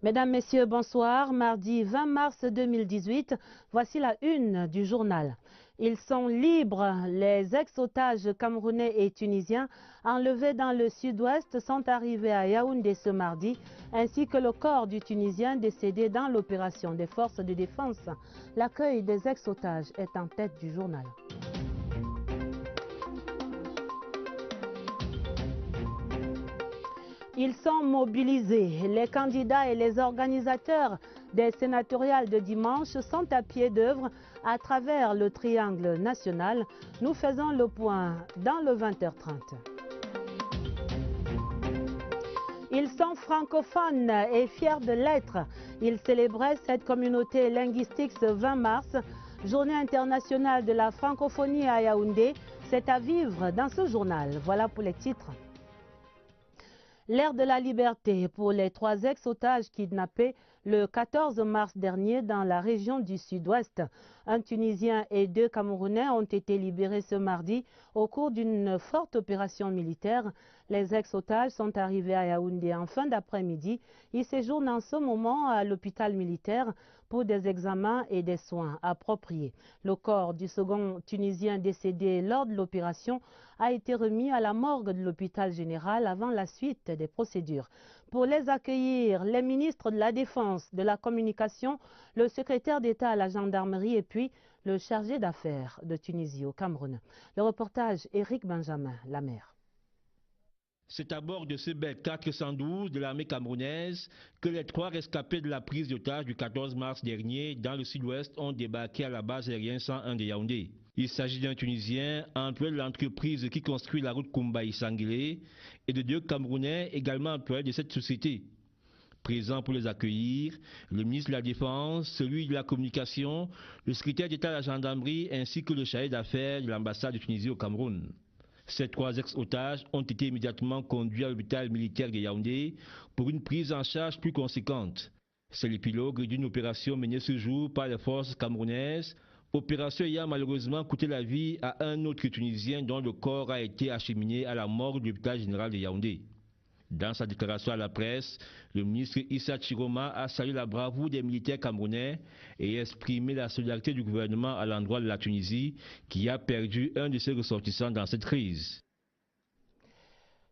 Mesdames, Messieurs, bonsoir. Mardi 20 mars 2018, voici la une du journal. Ils sont libres. Les ex-otages camerounais et tunisiens enlevés dans le sud-ouest sont arrivés à Yaoundé ce mardi, ainsi que le corps du Tunisien décédé dans l'opération des forces de défense. L'accueil des ex-otages est en tête du journal. Ils sont mobilisés. Les candidats et les organisateurs des sénatoriales de dimanche sont à pied d'œuvre à travers le triangle national. Nous faisons le point dans le 20h30. Ils sont francophones et fiers de l'être. Ils célébraient cette communauté linguistique ce 20 mars, journée internationale de la francophonie à Yaoundé. C'est à vivre dans ce journal. Voilà pour les titres. L'ère de la liberté pour les 3 ex-otages kidnappés le 14 mars dernier dans la région du Sud-Ouest. Un Tunisien et 2 Camerounais ont été libérés ce mardi au cours d'une forte opération militaire. Les ex-otages sont arrivés à Yaoundé en fin d'après-midi. Ils séjournent en ce moment à l'hôpital militaire pour des examens et des soins appropriés. Le corps du second Tunisien décédé lors de l'opération a été remis à la morgue de l'hôpital général avant la suite des procédures. Pour les accueillir, les ministres de la Défense, de la Communication, le secrétaire d'État à la gendarmerie et puis le chargé d'affaires de Tunisie au Cameroun. Le reportage Éric Benjamin, Lamère. C'est à bord de ce Bell 412 de l'armée camerounaise que les 3 rescapés de la prise d'otage du 14 mars dernier dans le sud-ouest ont débarqué à la base aérienne 101 de Yaoundé. Il s'agit d'un Tunisien employé de l'entreprise qui construit la route Koumbaï-Sanguilé et de 2 Camerounais également employés de cette société. Présent pour les accueillir, le ministre de la Défense, celui de la Communication, le secrétaire d'État à la gendarmerie ainsi que le chargé d'affaires de l'ambassade de Tunisie au Cameroun. Ces 3 ex-otages ont été immédiatement conduits à l'hôpital militaire de Yaoundé pour une prise en charge plus conséquente. C'est l'épilogue d'une opération menée ce jour par les forces camerounaises, opération ayant malheureusement coûté la vie à un autre Tunisien dont le corps a été acheminé à la morgue de l'hôpital général de Yaoundé. Dans sa déclaration à la presse, le ministre Issa Chiroma a salué la bravoure des militaires camerounais et exprimé la solidarité du gouvernement à l'endroit de la Tunisie qui a perdu un de ses ressortissants dans cette crise.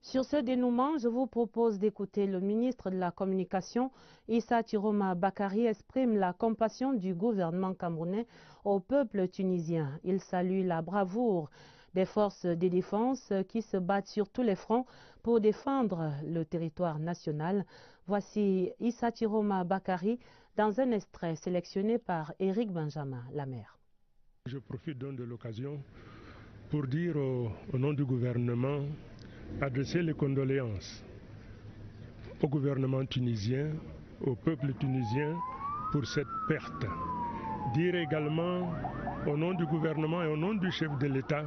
Sur ce dénouement, je vous propose d'écouter le ministre de la Communication, Issa Chiroma Bakari, exprime la compassion du gouvernement camerounais au peuple tunisien. Il salue la bravoure des forces de défense qui se battent sur tous les fronts pour défendre le territoire national. Voici Issa Chiroma Bakari dans un extrait sélectionné par Éric Benjamin, Lamère. Je profite donc de l'occasion pour dire au nom du gouvernement, adresser les condoléances au gouvernement tunisien, au peuple tunisien pour cette perte. Dire également au nom du gouvernement et au nom du chef de l'État,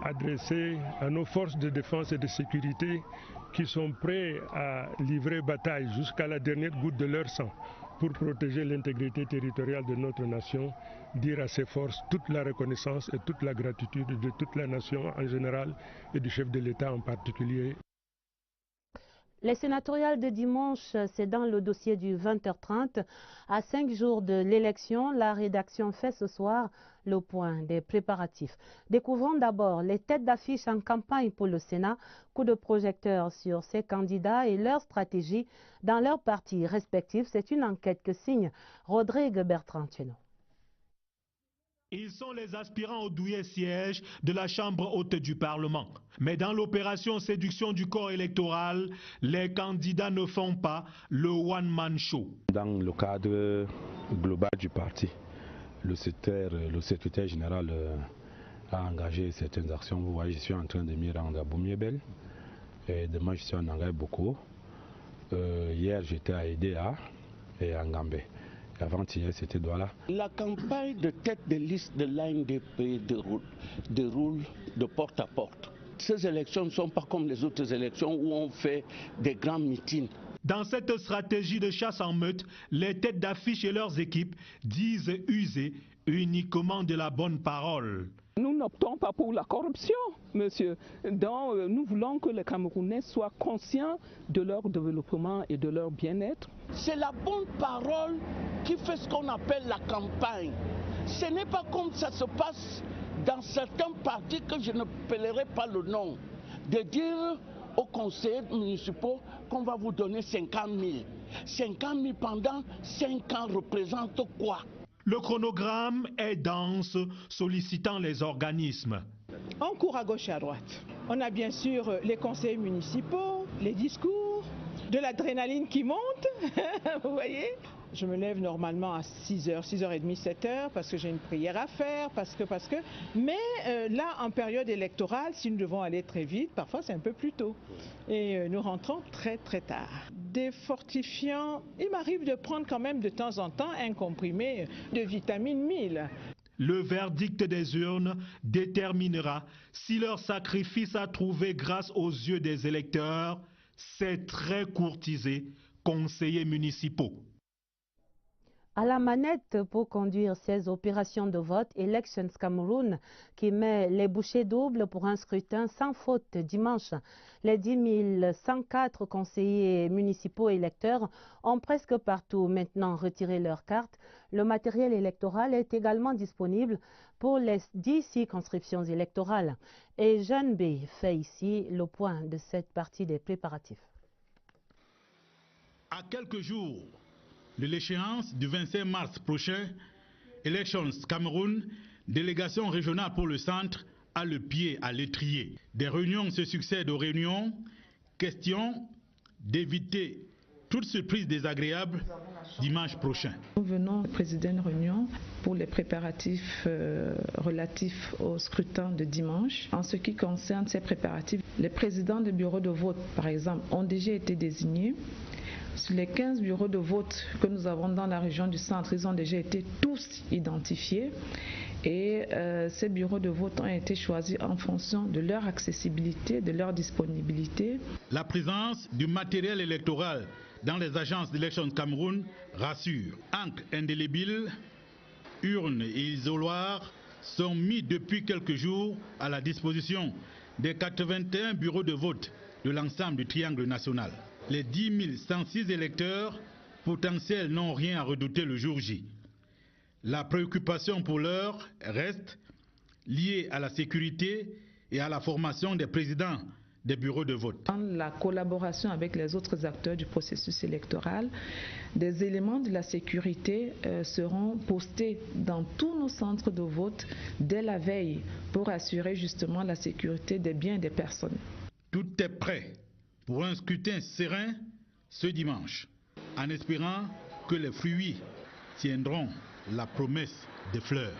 adresser à nos forces de défense et de sécurité qui sont prêts à livrer bataille jusqu'à la dernière goutte de leur sang pour protéger l'intégrité territoriale de notre nation, dire à ces forces toute la reconnaissance et toute la gratitude de toute la nation en général et du chef de l'État en particulier. Les sénatoriales de dimanche, c'est dans le dossier du 20h30. À 5 jours de l'élection, la rédaction fait ce soir le point des préparatifs. Découvrons d'abord les têtes d'affiche en campagne pour le Sénat, coup de projecteur sur ces candidats et leur stratégie dans leurs partis respectifs. C'est une enquête que signe Rodrigue Bertrand-Tcheno. Ils sont les aspirants au douillet siège de la Chambre haute du Parlement. Mais dans l'opération séduction du corps électoral, les candidats ne font pas le one-man show. Dans le cadre global du parti, le secrétaire général a engagé certaines actions. Vous voyez, je suis en train de m'y rendre à Boumiébel. Et demain, je suis en Angaï Boko. Hier, j'étais à EDA et à Ngambé. Avant-hier, c'était Douala. La campagne de tête de liste de l'ANDP déroule de porte à porte. Ces élections ne sont pas comme les autres élections où on fait des grands meetings. Dans cette stratégie de chasse en meute, les têtes d'affiche et leurs équipes disent user uniquement de la bonne parole. Nous n'optons pas pour la corruption, monsieur. Donc, nous voulons que les Camerounais soient conscients de leur développement et de leur bien-être. C'est la bonne parole qui fait ce qu'on appelle la campagne. Ce n'est pas comme ça se passe dans certains partis que je ne n'appellerai pas le nom, de dire aux conseillers municipaux qu'on va vous donner 50 000. 50 000 pendant 5 ans représente quoi? Le chronogramme est dense, sollicitant les organismes. On court à gauche et à droite. On a bien sûr les conseillers municipaux, les discours, de l'adrénaline qui monte, vous voyez. Je me lève normalement à 6h, 6h30, 7h, parce que j'ai une prière à faire, parce que. Mais là, en période électorale, si nous devons aller très vite, parfois c'est un peu plus tôt. Et nous rentrons très très tard. Des fortifiants, il m'arrive de prendre quand même de temps en temps un comprimé de vitamine 1000. Le verdict des urnes déterminera si leur sacrifice a trouvé grâce aux yeux des électeurs ces très courtisés conseillers municipaux. À la manette pour conduire ces opérations de vote, Elections Cameroun, qui met les bouchées doubles pour un scrutin sans faute dimanche. Les 10 104 conseillers municipaux électeurs ont presque partout maintenant retiré leur carte. Le matériel électoral est également disponible pour les 10 circonscriptions électorales. Et Jeanne B fait ici le point de cette partie des préparatifs. À quelques jours de l'échéance du 25 mars prochain, Elections Cameroun, délégation régionale pour le centre, a le pied à l'étrier. Des réunions se succèdent aux réunions, question d'éviter toute surprise désagréable dimanche prochain. Nous venons présider une réunion pour les préparatifs relatifs au scrutin de dimanche. En ce qui concerne ces préparatifs, les présidents des bureaux de vote, par exemple, ont déjà été désignés. Sur les 15 bureaux de vote que nous avons dans la région du centre, ils ont déjà été tous identifiés et ces bureaux de vote ont été choisis en fonction de leur accessibilité, de leur disponibilité. La présence du matériel électoral dans les agences d'Elections Cameroun rassure. Encre indélébile, urnes et isoloirs sont mis depuis quelques jours à la disposition des 81 bureaux de vote de l'ensemble du triangle national. Les 10 106 électeurs potentiels n'ont rien à redouter le jour J. La préoccupation pour l'heure reste liée à la sécurité et à la formation des présidents des bureaux de vote. Dans la collaboration avec les autres acteurs du processus électoral, des éléments de la sécurité seront postés dans tous nos centres de vote dès la veille pour assurer justement la sécurité des biens et des personnes. Tout est prêt pour un scrutin serein ce dimanche, en espérant que les fruits tiendront la promesse des fleurs.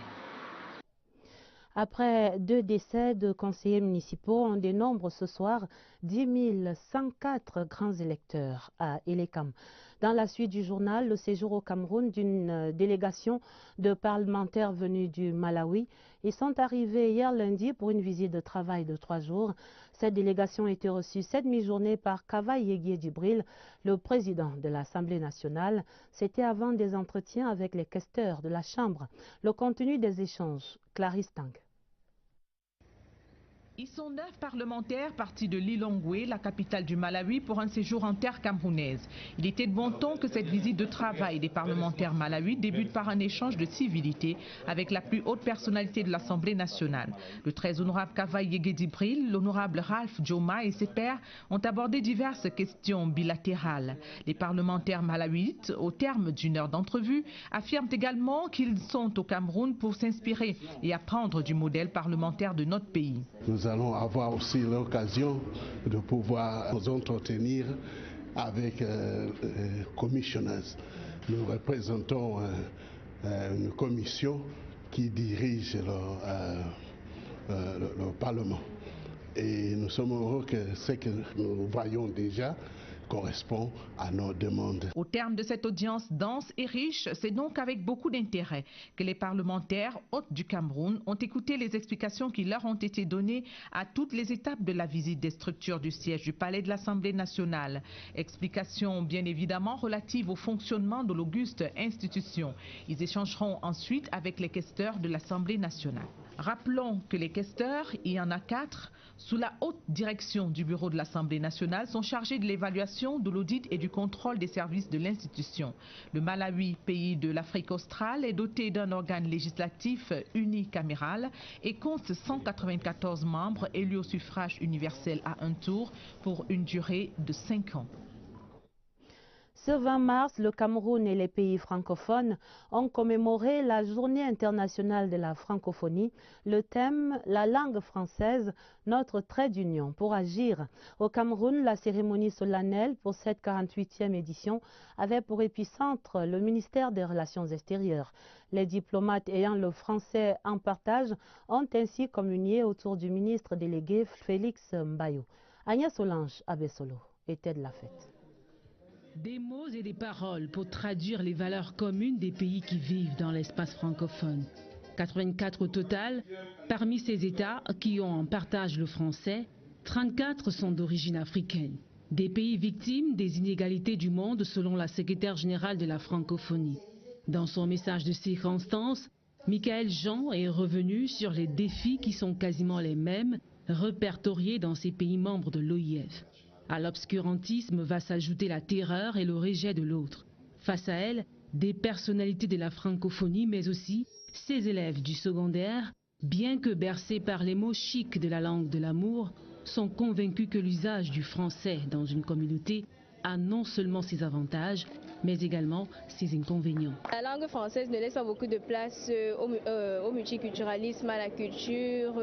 Après 2 décès de conseillers municipaux, on dénombre ce soir 10 104 grands électeurs à Elekam. Dans la suite du journal, le séjour au Cameroun d'une délégation de parlementaires venus du Malawi. Ils sont arrivés hier lundi pour une visite de travail de 3 jours. Cette délégation a été reçue cette mi-journée par Kava Yegué Djibril, le président de l'Assemblée nationale. C'était avant des entretiens avec les questeurs de la Chambre. Le contenu des échanges, Clarisse Tang. Ils sont 9 parlementaires partis de Lilongwe, la capitale du Malawi, pour un séjour en terre camerounaise. Il était de bon ton que cette visite de travail des parlementaires malawi débute par un échange de civilité avec la plus haute personnalité de l'Assemblée nationale. Le très honorable Kava Yegué Djibril, l'honorable Ralph Djoma et ses pairs ont abordé diverses questions bilatérales. Les parlementaires malawites, au terme d'une heure d'entrevue, affirment également qu'ils sont au Cameroun pour s'inspirer et apprendre du modèle parlementaire de notre pays. Nous allons avoir aussi l'occasion de pouvoir nous entretenir avec les commissioners. Nous représentons une commission qui dirige le Parlement. Et nous sommes heureux que ce que nous voyons déjà correspond à nos demandes. Au terme de cette audience dense et riche, c'est donc avec beaucoup d'intérêt que les parlementaires hôtes du Cameroun ont écouté les explications qui leur ont été données à toutes les étapes de la visite des structures du siège du palais de l'Assemblée nationale. Explications bien évidemment relatives au fonctionnement de l'auguste institution. Ils échangeront ensuite avec les questeurs de l'Assemblée nationale. Rappelons que les questeurs, il y en a 4, sous la haute direction du bureau de l'Assemblée nationale, sont chargés de l'évaluation, de l'audit et du contrôle des services de l'institution. Le Malawi, pays de l'Afrique australe, est doté d'un organe législatif unicaméral et compte 194 membres élus au suffrage universel à un tour pour une durée de 5 ans. Ce 20 mars, le Cameroun et les pays francophones ont commémoré la Journée internationale de la francophonie. Le thème, la langue française, notre trait d'union pour agir. Au Cameroun, la cérémonie solennelle pour cette 48e édition avait pour épicentre le ministère des Relations extérieures. Les diplomates ayant le français en partage ont ainsi communié autour du ministre délégué Félix Mbayou. Agnès Solange Abessolo était de la fête. Des mots et des paroles pour traduire les valeurs communes des pays qui vivent dans l'espace francophone. 84 au total. Parmi ces États qui ont en partage le français, 34 sont d'origine africaine. Des pays victimes des inégalités du monde selon la secrétaire générale de la francophonie. Dans son message de circonstance, Michael Jean est revenu sur les défis qui sont quasiment les mêmes répertoriés dans ces pays membres de l'OIF. À l'obscurantisme va s'ajouter la terreur et le rejet de l'autre. Face à elle, des personnalités de la francophonie, mais aussi ses élèves du secondaire, bien que bercés par les mots chics de la langue de l'amour, sont convaincus que l'usage du français dans une communauté a non seulement ses avantages, mais également ses inconvénients. La langue française ne laisse pas beaucoup de place au multiculturalisme, à la culture,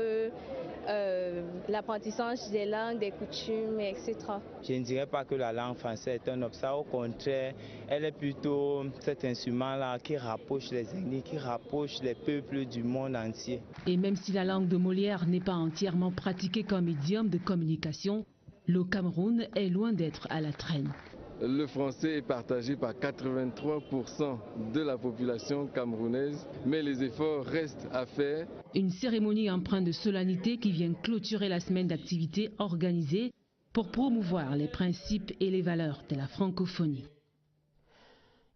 l'apprentissage des langues, des coutumes, etc. Je ne dirais pas que la langue française est un obstacle, au contraire, elle est plutôt cet instrument-là qui rapproche les ethnies, qui rapproche les peuples du monde entier. Et même si la langue de Molière n'est pas entièrement pratiquée comme idiome de communication, le Cameroun est loin d'être à la traîne. Le français est partagé par 83% de la population camerounaise, mais les efforts restent à faire. Une cérémonie empreinte de solennité qui vient clôturer la semaine d'activités organisée pour promouvoir les principes et les valeurs de la francophonie.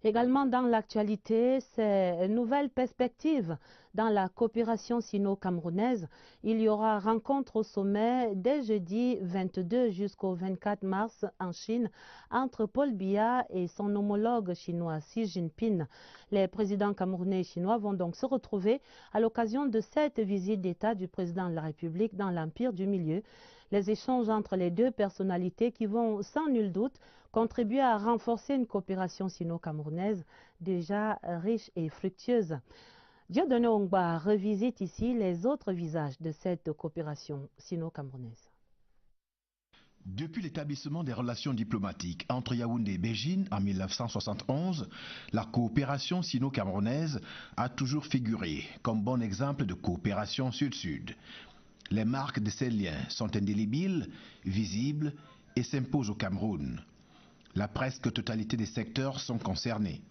Également dans l'actualité, ces nouvelles perspectives dans la coopération sino-camerounaise. Il y aura rencontre au sommet dès jeudi 22 jusqu'au 24 mars en Chine entre Paul Biya et son homologue chinois Xi Jinping. Les présidents camerounais et chinois vont donc se retrouver à l'occasion de cette visite d'État du président de la République dans l'Empire du Milieu. Les échanges entre les deux personnalités qui vont sans nul doute contribuer à renforcer une coopération sino-camerounaise déjà riche et fructueuse. Dieudonné Ongba revisite ici les autres visages de cette coopération sino-camerounaise. Depuis l'établissement des relations diplomatiques entre Yaoundé et Beijing en 1971, la coopération sino-camerounaise a toujours figuré comme bon exemple de coopération sud-sud. Les marques de ces liens sont indélébiles, visibles et s'imposent au Cameroun. La presque totalité des secteurs sont concernés.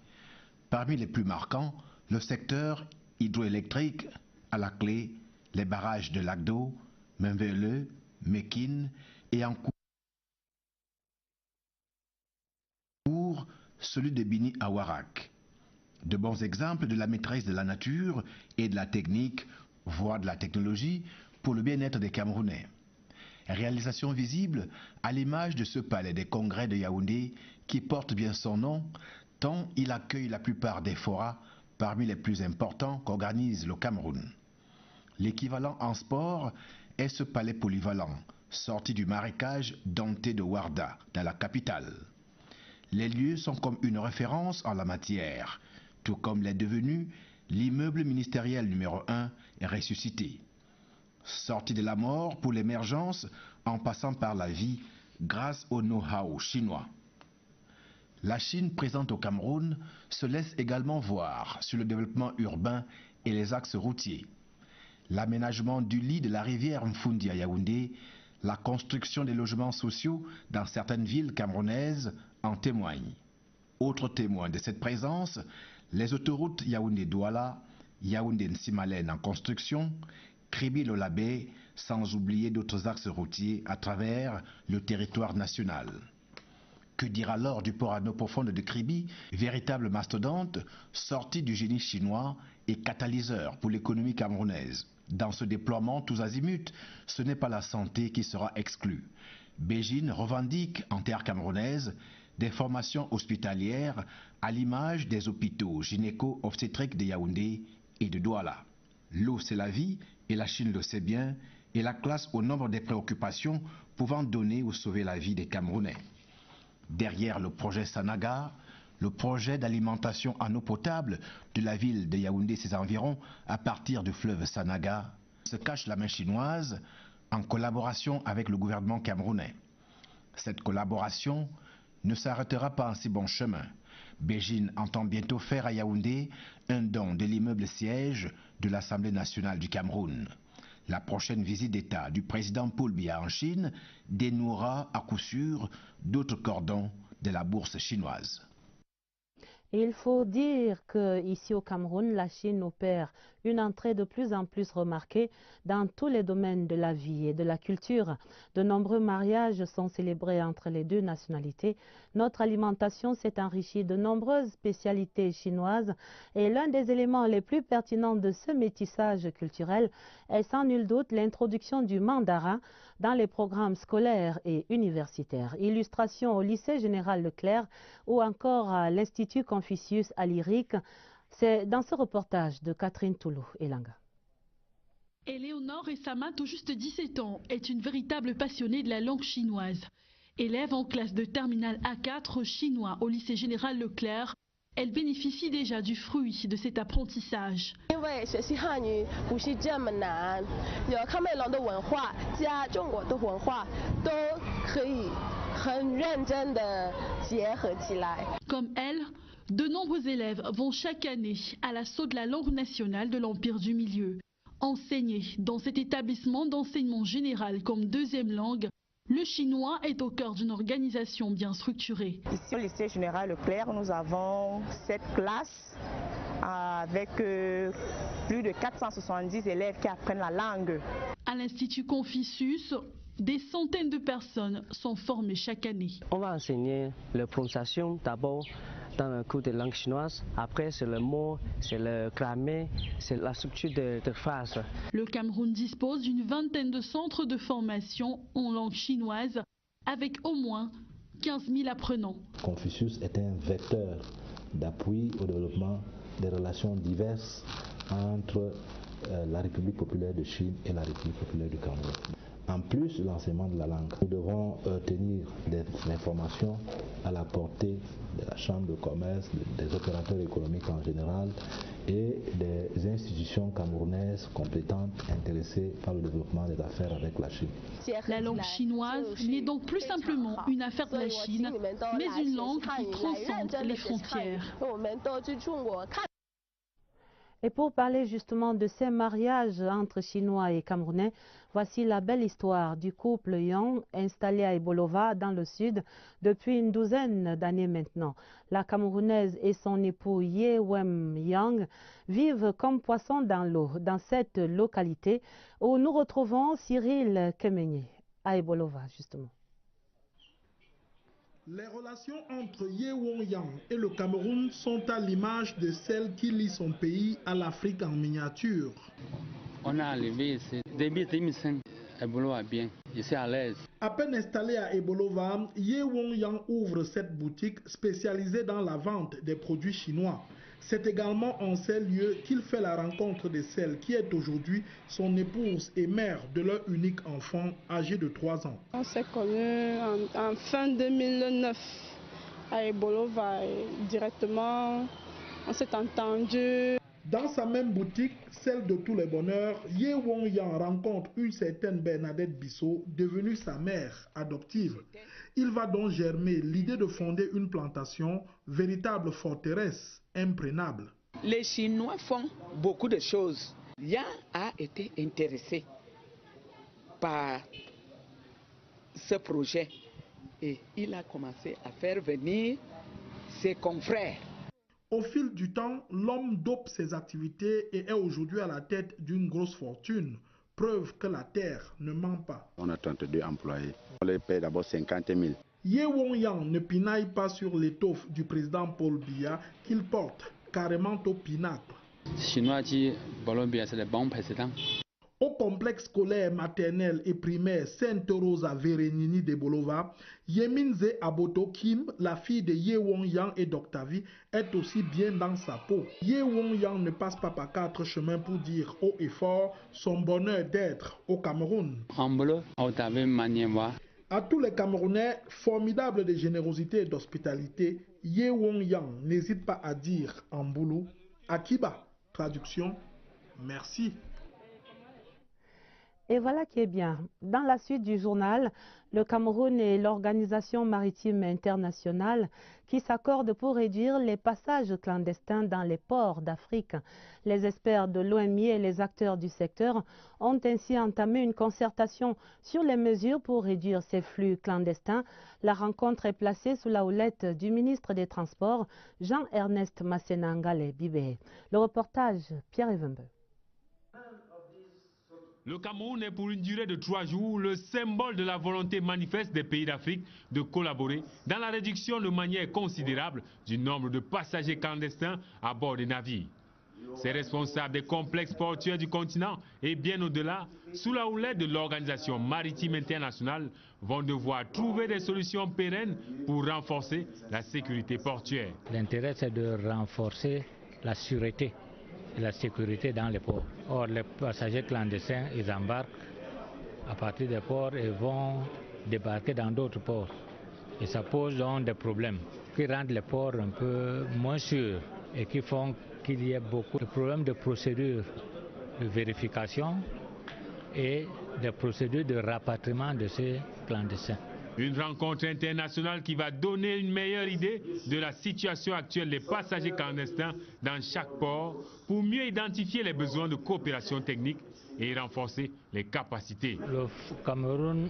Parmi les plus marquants, le secteur hydroélectrique, à la clé, les barrages de Lagdo, Menvele, Mekin et en cours, celui de Bini à Warak. De bons exemples de la maîtrise de la nature et de la technique, voire de la technologie, pour le bien-être des Camerounais. Réalisation visible à l'image de ce palais des congrès de Yaoundé qui porte bien son nom, tant il accueille la plupart des forats parmi les plus importants qu'organise le Cameroun. L'équivalent en sport est ce palais polyvalent, sorti du marécage denté de Ouarda, dans la capitale. Les lieux sont comme une référence en la matière, tout comme l'est devenu l'immeuble ministériel numéro 1 ressuscité. Sorti de la mort pour l'émergence en passant par la vie grâce au know-how chinois. La Chine présente au Cameroun se laisse également voir sur le développement urbain et les axes routiers. L'aménagement du lit de la rivière Mfundi à Yaoundé, la construction des logements sociaux dans certaines villes camerounaises en témoignent. Autre témoin de cette présence, les autoroutes Yaoundé-Douala, Yaoundé-Nsimalen en construction, Kribi-Lolabé, sans oublier d'autres axes routiers à travers le territoire national. Que dire alors du port à eau profonde de Kribi, véritable mastodonte, sorti du génie chinois et catalyseur pour l'économie camerounaise. Dans ce déploiement tous azimuts, ce n'est pas la santé qui sera exclue. Beijing revendique en terre camerounaise des formations hospitalières à l'image des hôpitaux gynéco-obstétriques de Yaoundé et de Douala. L'eau c'est la vie et la Chine le sait bien et la classe au nombre des préoccupations pouvant donner ou sauver la vie des Camerounais. Derrière le projet Sanaga, le projet d'alimentation en eau potable de la ville de Yaoundé et ses environs à partir du fleuve Sanaga, se cache la main chinoise en collaboration avec le gouvernement camerounais. Cette collaboration ne s'arrêtera pas en si bon chemin. Beijing entend bientôt faire à Yaoundé un don de l'immeuble siège de l'Assemblée nationale du Cameroun. La prochaine visite d'État du président Paul Biya en Chine dénouera à coup sûr d'autres cordons de la bourse chinoise. Il faut dire qu'ici au Cameroun, la Chine opère une entrée de plus en plus remarquée dans tous les domaines de la vie et de la culture. De nombreux mariages sont célébrés entre les deux nationalités. Notre alimentation s'est enrichie de nombreuses spécialités chinoises et l'un des éléments les plus pertinents de ce métissage culturel est sans nul doute l'introduction du mandarin dans les programmes scolaires et universitaires. Illustration au lycée général Leclerc ou encore à l'Institut Confucius à Lyrique. C'est dans ce reportage de Catherine Toulou-Elanga. Éléonore Essama, tout juste 17 ans, est une véritable passionnée de la langue chinoise. Élève en classe de terminale A4 chinois au lycée général Leclerc, elle bénéficie déjà du fruit de cet apprentissage. Comme elle, de nombreux élèves vont chaque année à l'assaut de la langue nationale de l'Empire du Milieu. Enseigné dans cet établissement d'enseignement général comme deuxième langue, le chinois est au cœur d'une organisation bien structurée. Ici au lycée général Leclerc, nous avons 7 classes avec plus de 470 élèves qui apprennent la langue. À l'Institut Confucius, des centaines de personnes sont formées chaque année. On va enseigner la prononciation d'abord dans le cours de langue chinoise. Après, c'est le mot, c'est le grammaire, c'est la structure de phrases. Le Cameroun dispose d'une vingtaine de centres de formation en langue chinoise avec au moins 15 000 apprenants. Confucius est un vecteur d'appui au développement des relations diverses entre la République populaire de Chine et la République populaire du Cameroun. En plus de l'enseignement de la langue, nous devons tenir des informations à la portée de la Chambre de commerce, des opérateurs économiques en général et des institutions camerounaises compétentes intéressées par le développement des affaires avec la Chine. La langue chinoise n'est donc plus simplement une affaire de la Chine, mais une langue qui transcende les frontières. Et pour parler justement de ces mariages entre Chinois et Camerounais, voici la belle histoire du couple Yang installé à Ebolova dans le sud depuis une douzaine d'années maintenant. La Camerounaise et son époux Ye Wem Yang vivent comme poissons dans l'eau dans cette localité où nous retrouvons Cyril Kemenye à Ebolova justement. Les relations entre Ye Won-yang et le Cameroun sont à l'image de celles qui lient son pays à l'Afrique en miniature. On est arrivé ici début 2005, Ebolova bien, je suis à l'aise. À peine installé à Ebolova, Ye Won-yang ouvre cette boutique spécialisée dans la vente des produits chinois. C'est également en ces lieux qu'il fait la rencontre de celle qui est aujourd'hui son épouse et mère de leur unique enfant âgé de 3 ans. On s'est connus en fin 2009 à Ebolova directement, on s'est entendu. Dans sa même boutique, celle de tous les bonheurs, Ye Won-yang rencontre une certaine Bernadette Bissot, devenue sa mère adoptive. Il va donc germer l'idée de fonder une plantation, véritable forteresse imprégnable. Les Chinois font beaucoup de choses. Ya a été intéressé par ce projet et il a commencé à faire venir ses confrères. Au fil du temps, l'homme dope ses activités et est aujourd'hui à la tête d'une grosse fortune. Preuve que la terre ne ment pas. On a 32 employés. On les paye d'abord 50 000. Ye Won-yang ne pinaille pas sur l'étoffe du président Paul Biya qu'il porte carrément au pinacle. Chinois dit Paul Biya c'est le bon président. Au complexe scolaire maternel et primaire Sainte-Rosa Vérénini de Bolova, Yeminze Aboto Kim, la fille de Ye Wong Yang et d'Octavie, est aussi bien dans sa peau. Ye Wong Yang ne passe pas par 4 chemins pour dire haut et fort son bonheur d'être au Cameroun. À tous les Camerounais, formidables de générosité et d'hospitalité, Ye Wong Yang n'hésite pas à dire en boulou, Akiba, traduction, merci. Et voilà qui est bien. Dans la suite du journal, le Cameroun et l'Organisation maritime internationale qui s'accordent pour réduire les passages clandestins dans les ports d'Afrique. Les experts de l'OMI et les acteurs du secteur ont ainsi entamé une concertation sur les mesures pour réduire ces flux clandestins. La rencontre est placée sous la houlette du ministre des Transports, Jean-Ernest Masséna-Ngale Bibé. Le reportage, Pierre Evembe. Le Cameroun est pour une durée de 3 jours le symbole de la volonté manifeste des pays d'Afrique de collaborer dans la réduction de manière considérable du nombre de passagers clandestins à bord des navires. Ces responsables des complexes portuaires du continent et bien au-delà, sous la houlette de l'Organisation maritime internationale, vont devoir trouver des solutions pérennes pour renforcer la sécurité portuaire. L'intérêt, c'est de renforcer la sûreté et la sécurité dans les ports. Or, les passagers clandestins, ils embarquent à partir des ports et vont débarquer dans d'autres ports. Et ça pose donc des problèmes qui rendent les ports un peu moins sûrs et qui font qu'il y ait beaucoup de problèmes de procédures de vérification et des procédures de rapatriement de ces clandestins. Une rencontre internationale qui va donner une meilleure idée de la situation actuelle des passagers clandestins dans chaque port pour mieux identifier les besoins de coopération technique et renforcer les capacités. Le Cameroun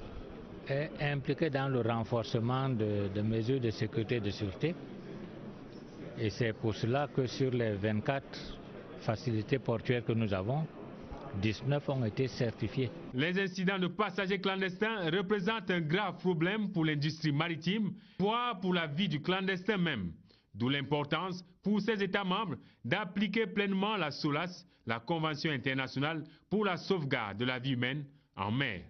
est impliqué dans le renforcement de mesures de sécurité et de sûreté. Et c'est pour cela que sur les 24 facilités portuaires que nous avons, 19 ont été certifiés. Les incidents de passagers clandestins représentent un grave problème pour l'industrie maritime, voire pour la vie du clandestin même. D'où l'importance pour ces États membres d'appliquer pleinement la SOLAS, la Convention internationale pour la sauvegarde de la vie humaine en mer.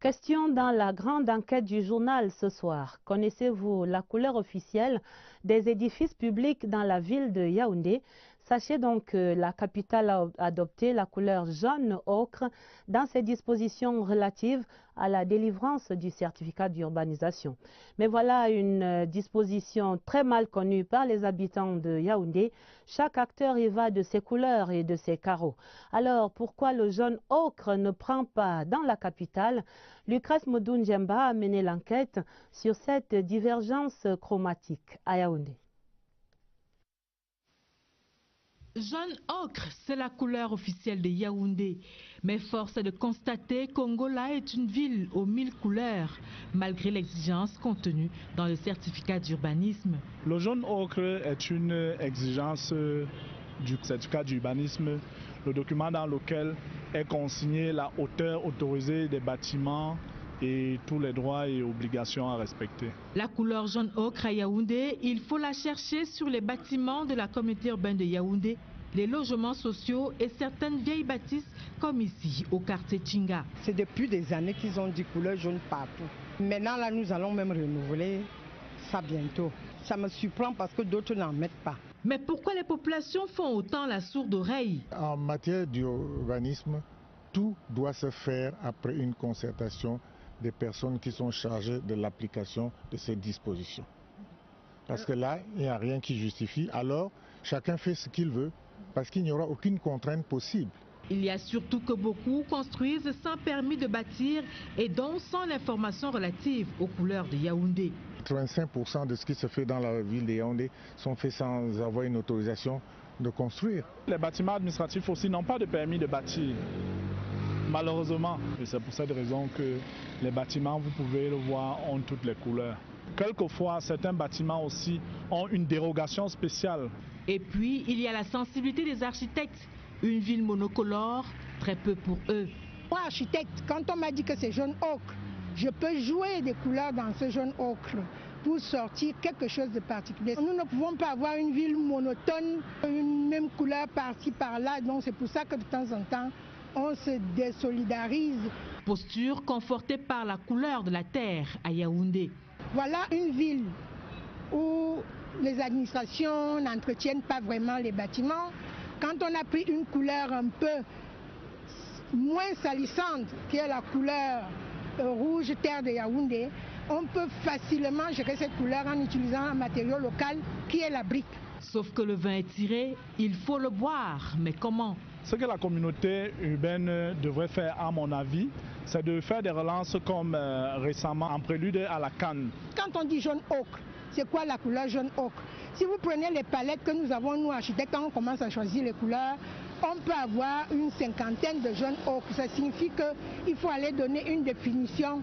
Question dans la grande enquête du journal ce soir. Connaissez-vous la couleur officielle des édifices publics dans la ville de Yaoundé? Sachez donc que la capitale a adopté la couleur jaune ocre dans ses dispositions relatives à la délivrance du certificat d'urbanisation. Mais voilà une disposition très mal connue par les habitants de Yaoundé. Chaque acteur y va de ses couleurs et de ses carreaux. Alors pourquoi le jaune ocre ne prend pas dans la capitale? Lucrèce Modou-Ndjemba a mené l'enquête sur cette divergence chromatique à Yaoundé. Jaune ocre, c'est la couleur officielle de Yaoundé. Mais force est de constater qu'Ongola est une ville aux 1000 couleurs, malgré l'exigence contenue dans le certificat d'urbanisme. Le jaune ocre est une exigence du certificat d'urbanisme, le document dans lequel est consignée la hauteur autorisée des bâtiments et tous les droits et obligations à respecter. La couleur jaune ocre à Yaoundé, il faut la chercher sur les bâtiments de la communauté urbaine de Yaoundé, les logements sociaux et certaines vieilles bâtisses comme ici au quartier Tchinga. C'est depuis des années qu'ils ont dit couleur jaune partout. Maintenant là nous allons même renouveler ça bientôt. Ça me surprend parce que d'autres n'en mettent pas. Mais pourquoi les populations font autant la sourde oreille? En matière d'urbanisme, tout doit se faire après une concertation des personnes qui sont chargées de l'application de ces dispositions. Parce que là, il n'y a rien qui justifie, alors chacun fait ce qu'il veut, parce qu'il n'y aura aucune contrainte possible. Il y a surtout que beaucoup construisent sans permis de bâtir et donc sans l'information relative aux couleurs de Yaoundé. 85% de ce qui se fait dans la ville de Yaoundé sont faits sans avoir une autorisation de construire. Les bâtiments administratifs aussi n'ont pas de permis de bâtir. Malheureusement, et c'est pour cette raison que les bâtiments, vous pouvez le voir, ont toutes les couleurs. Quelquefois, certains bâtiments aussi ont une dérogation spéciale. Et puis, il y a la sensibilité des architectes. Une ville monocolore, très peu pour eux. Moi, architecte, quand on m'a dit que c'est jaune ocre, je peux jouer des couleurs dans ce jaune ocre pour sortir quelque chose de particulier. Nous ne pouvons pas avoir une ville monotone, une même couleur par-ci, par-là. Donc c'est pour ça que de temps en temps, on se désolidarise. Posture confortée par la couleur de la terre à Yaoundé. Voilà une ville où les administrations n'entretiennent pas vraiment les bâtiments. Quand on a pris une couleur un peu moins salissante, qui est la couleur rouge terre de Yaoundé, on peut facilement gérer cette couleur en utilisant un matériau local qui est la brique. Sauf que le vin est tiré, il faut le boire. Mais comment? Ce que la communauté urbaine devrait faire, à mon avis, c'est de faire des relances comme récemment en prélude à la canne. Quand on dit jaune ocre, c'est quoi la couleur jaune ocre? Si vous prenez les palettes que nous avons, nous architectes, quand on commence à choisir les couleurs, on peut avoir une cinquantaine de jaune ocre. Ça signifie qu'il faut aller donner une définition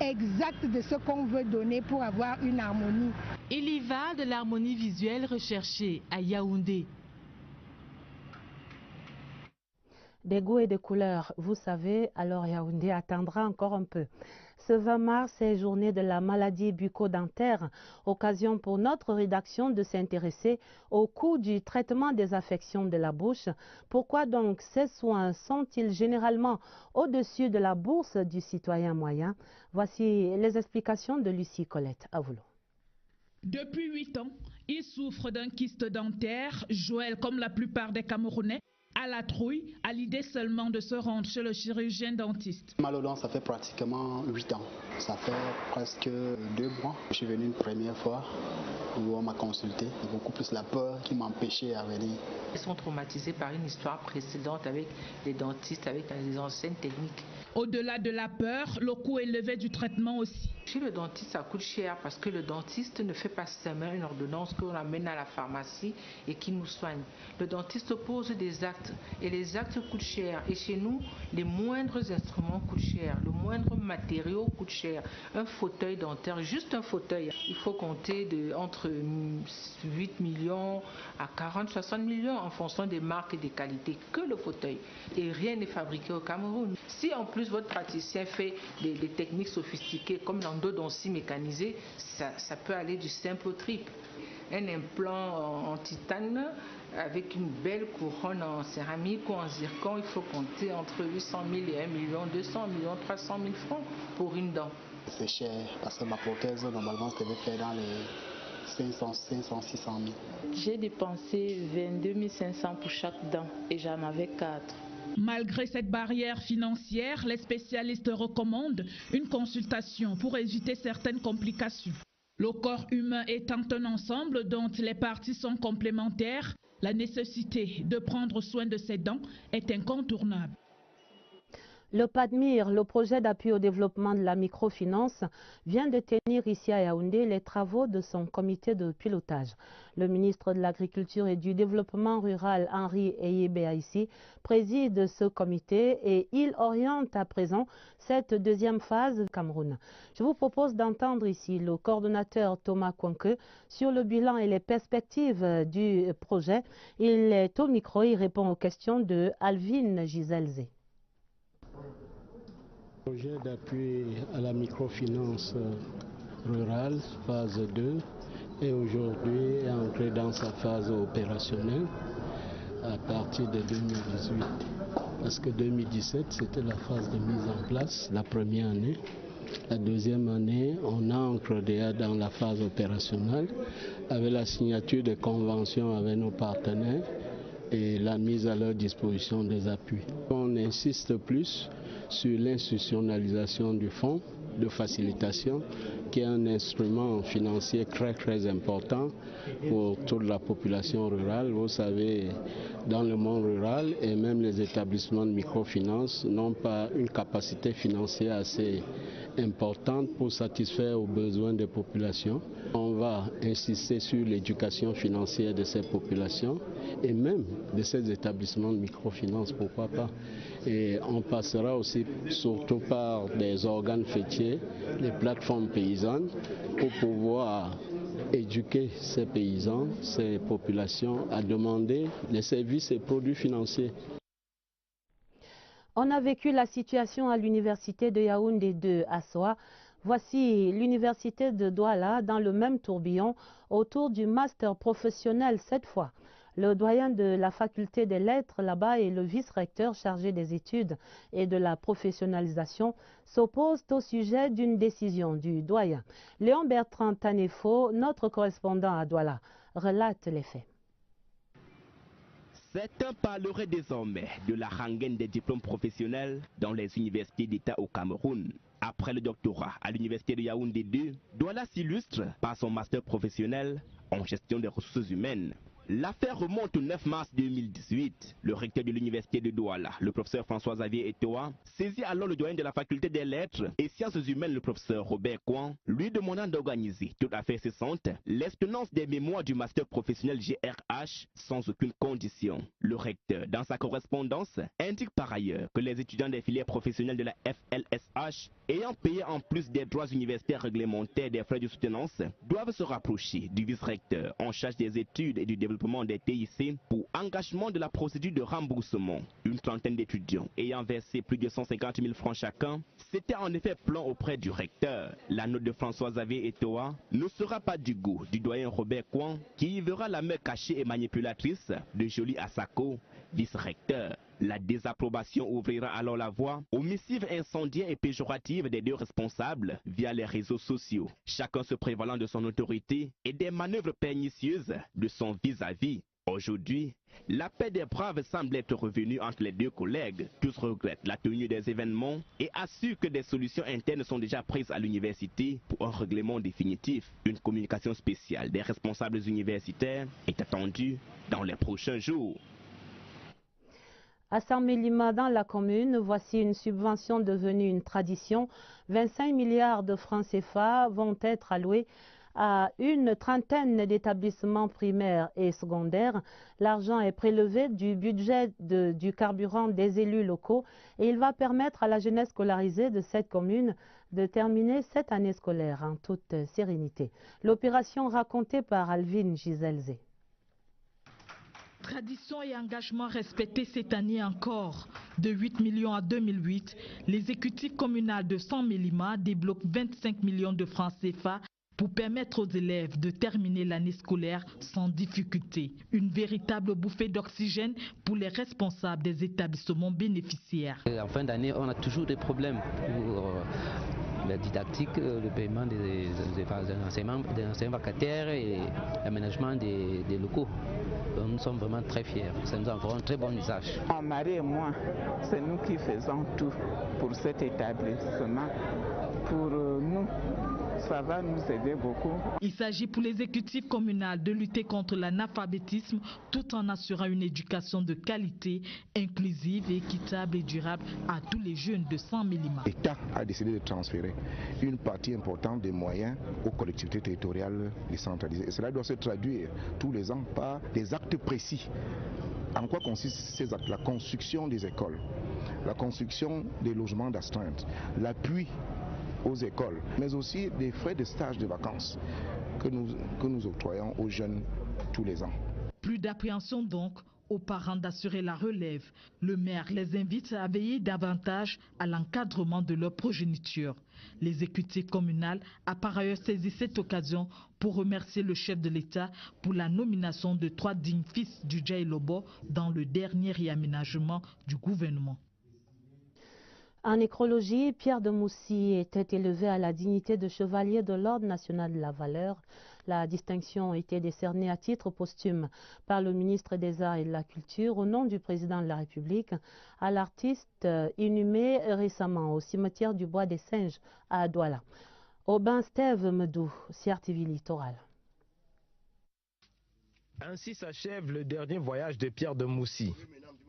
exacte de ce qu'on veut donner pour avoir une harmonie. Il y va de l'harmonie visuelle recherchée à Yaoundé. Des goûts et des couleurs, vous savez, alors Yaoundé attendra encore un peu. Ce 20 mars est journée de la maladie bucco-dentaire, occasion pour notre rédaction de s'intéresser au coût du traitement des affections de la bouche. Pourquoi donc ces soins sont-ils généralement au-dessus de la bourse du citoyen moyen? Voici les explications de Lucie Colette. À vous. Depuis 8 ans, il souffre d'un kyste dentaire. Joël, comme la plupart des Camerounais, à la trouille, à l'idée seulement de se rendre chez le chirurgien dentiste. Mal aux dents, ça fait pratiquement 8 ans. Ça fait presque 2 mois. Je suis venu une première fois où on m'a consulté. Beaucoup plus la peur qui m'empêchait à venir. Ils sont traumatisés par une histoire précédente avec les dentistes, avec les anciennes techniques. Au-delà de la peur, le coût élevé du traitement aussi. Chez le dentiste, ça coûte cher parce que le dentiste ne fait pas seulement une ordonnance qu'on amène à la pharmacie et qui nous soigne. Le dentiste pose des actes et les actes coûtent cher. Et chez nous, les moindres instruments coûtent cher, le moindre matériau coûte cher. Un fauteuil dentaire, juste un fauteuil, il faut compter entre 8 millions à 40, 60 millions en fonction des marques et des qualités, que le fauteuil. Et rien n'est fabriqué au Cameroun. Si en plus votre praticien fait des techniques sophistiquées comme l'endodontie mécanisée, ça peut aller du simple au triple. Un implant en titane avec une belle couronne en céramique ou en zircon, il faut compter entre 800 000 et 1 million, 200 millions, 300 000 francs pour une dent. C'est cher parce que ma prothèse, normalement, je devais faire dans les 500, 600 000. J'ai dépensé 22 500 pour chaque dent et j'en avais 4. Malgré cette barrière financière, les spécialistes recommandent une consultation pour éviter certaines complications. Le corps humain étant un ensemble dont les parties sont complémentaires, la nécessité de prendre soin de ses dents est incontournable. Le PADMIR, le projet d'appui au développement de la microfinance, vient de tenir ici à Yaoundé les travaux de son comité de pilotage. Le ministre de l'Agriculture et du Développement rural, Henri Eyebéaïssi, préside ce comité et il oriente à présent cette deuxième phase du Cameroun. Je vous propose d'entendre ici le coordonnateur Thomas Kwanke sur le bilan et les perspectives du projet. Il est au micro, il répond aux questions de Alvin Giselzé. Projet d'appui à la microfinance rurale, phase 2, est aujourd'hui entré dans sa phase opérationnelle à partir de 2018. Parce que 2017, c'était la phase de mise en place, la première année. La deuxième année, on entre déjà dans la phase opérationnelle avec la signature de conventions avec nos partenaires et la mise à leur disposition des appuis. On insiste plus sur l'institutionnalisation du fonds de facilitation, qui est un instrument financier très important pour toute la population rurale. Vous savez, dans le monde rural et même les établissements de microfinance n'ont pas une capacité financière assez importante pour satisfaire aux besoins des populations. On va insister sur l'éducation financière de ces populations et même de ces établissements de microfinance, pourquoi pas. Et on passera aussi surtout par des organes fêtiers, les plateformes paysannes, pour pouvoir éduquer ces paysans, ces populations à demander les services et produits financiers. On a vécu la situation à l'université de Yaoundé 2 à Soa. Voici l'université de Douala dans le même tourbillon autour du master professionnel cette fois. Le doyen de la faculté des lettres là-bas et le vice-recteur chargé des études et de la professionnalisation s'opposent au sujet d'une décision du doyen. Léon Bertrand Tanefo, notre correspondant à Douala, relate les faits. Certains parleraient désormais de la rengaine des diplômes professionnels dans les universités d'État au Cameroun. Après le doctorat à l'université de Yaoundé 2, Douala s'illustre par son master professionnel en gestion des ressources humaines. L'affaire remonte au 9 mars 2018. Le recteur de l'université de Douala, le professeur François-Xavier Etoa, saisit alors le doyen de la faculté des lettres et sciences humaines, le professeur Robert Kouan, lui demandant d'organiser toute affaire cessante l'extenance des mémoires du master professionnel GRH sans aucune condition. Le recteur, dans sa correspondance, indique par ailleurs que les étudiants des filières professionnelles de la FLSH, ayant payé en plus des droits universitaires réglementaires des frais de soutenance, doivent se rapprocher du vice-recteur en charge des études et du développement des TIC pour engagement de la procédure de remboursement. Une trentaine d'étudiants ayant versé plus de 150 000 francs chacun s'étaient en effet plaints auprès du recteur. La note de François-Xavier Etoa ne sera pas du goût du doyen Robert Kouan, qui y verra la main cachée et manipulatrice de Joly Asako, vice-recteur. La désapprobation ouvrira alors la voie aux missives incendiaires et péjoratives des deux responsables via les réseaux sociaux, chacun se prévalant de son autorité et des manœuvres pernicieuses de son vis-à-vis. Aujourd'hui, la paix des braves semble être revenue entre les deux collègues. Tous regrettent la tenue des événements et assurent que des solutions internes sont déjà prises à l'université pour un règlement définitif. Une communication spéciale des responsables universitaires est attendue dans les prochains jours. À Saint-Mélima, dans la commune, voici une subvention devenue une tradition. 25 milliards de francs CFA vont être alloués à une trentaine d'établissements primaires et secondaires. L'argent est prélevé du budget du carburant des élus locaux et il va permettre à la jeunesse scolarisée de cette commune de terminer cette année scolaire en toute sérénité. L'opération racontée par Alvin Giselzé. Tradition et engagement respectés cette année encore. De 8 millions à 2008, l'exécutif communal de Saint-Mélima débloque 25 millions de francs CFA pour permettre aux élèves de terminer l'année scolaire sans difficulté. Une véritable bouffée d'oxygène pour les responsables des établissements bénéficiaires. En fin d'année, on a toujours des problèmes pour la didactique, le paiement des enseignements vacataires et l'aménagement des locaux. Nous sommes vraiment très fiers. Ça nous a un très bon usage. Marie et moi, c'est nous qui faisons tout pour cet établissement. Pour nous, ça va nous aider beaucoup. Il s'agit pour l'exécutif communal de lutter contre l'analphabétisme tout en assurant une éducation de qualité, inclusive, équitable et durable à tous les jeunes de Saint-Mélima. L'État a décidé de transférer une partie importante des moyens aux collectivités territoriales décentralisées. Et cela doit se traduire tous les ans par des actes précis. En quoi consistent ces actes? La construction des écoles, la construction des logements d'astreinte, l'appui aux écoles, mais aussi des frais de stage de vacances que nous octroyons aux jeunes tous les ans. Plus d'appréhension donc aux parents d'assurer la relève. Le maire les invite à veiller davantage à l'encadrement de leur progéniture. L'exécutif communal a par ailleurs saisi cette occasion pour remercier le chef de l'État pour la nomination de 3 dignes fils du Djaï Lobo dans le dernier réaménagement du gouvernement. En nécrologie, Pierre de Moussy était élevé à la dignité de chevalier de l'Ordre national de la valeur. La distinction a été décernée à titre posthume par le ministre des Arts et de la Culture au nom du président de la République à l'artiste inhumé récemment au cimetière du Bois des Singes à Douala. Aubin Steve Medou, CRTV Littoral. Ainsi s'achève le dernier voyage de Pierre de Moussy.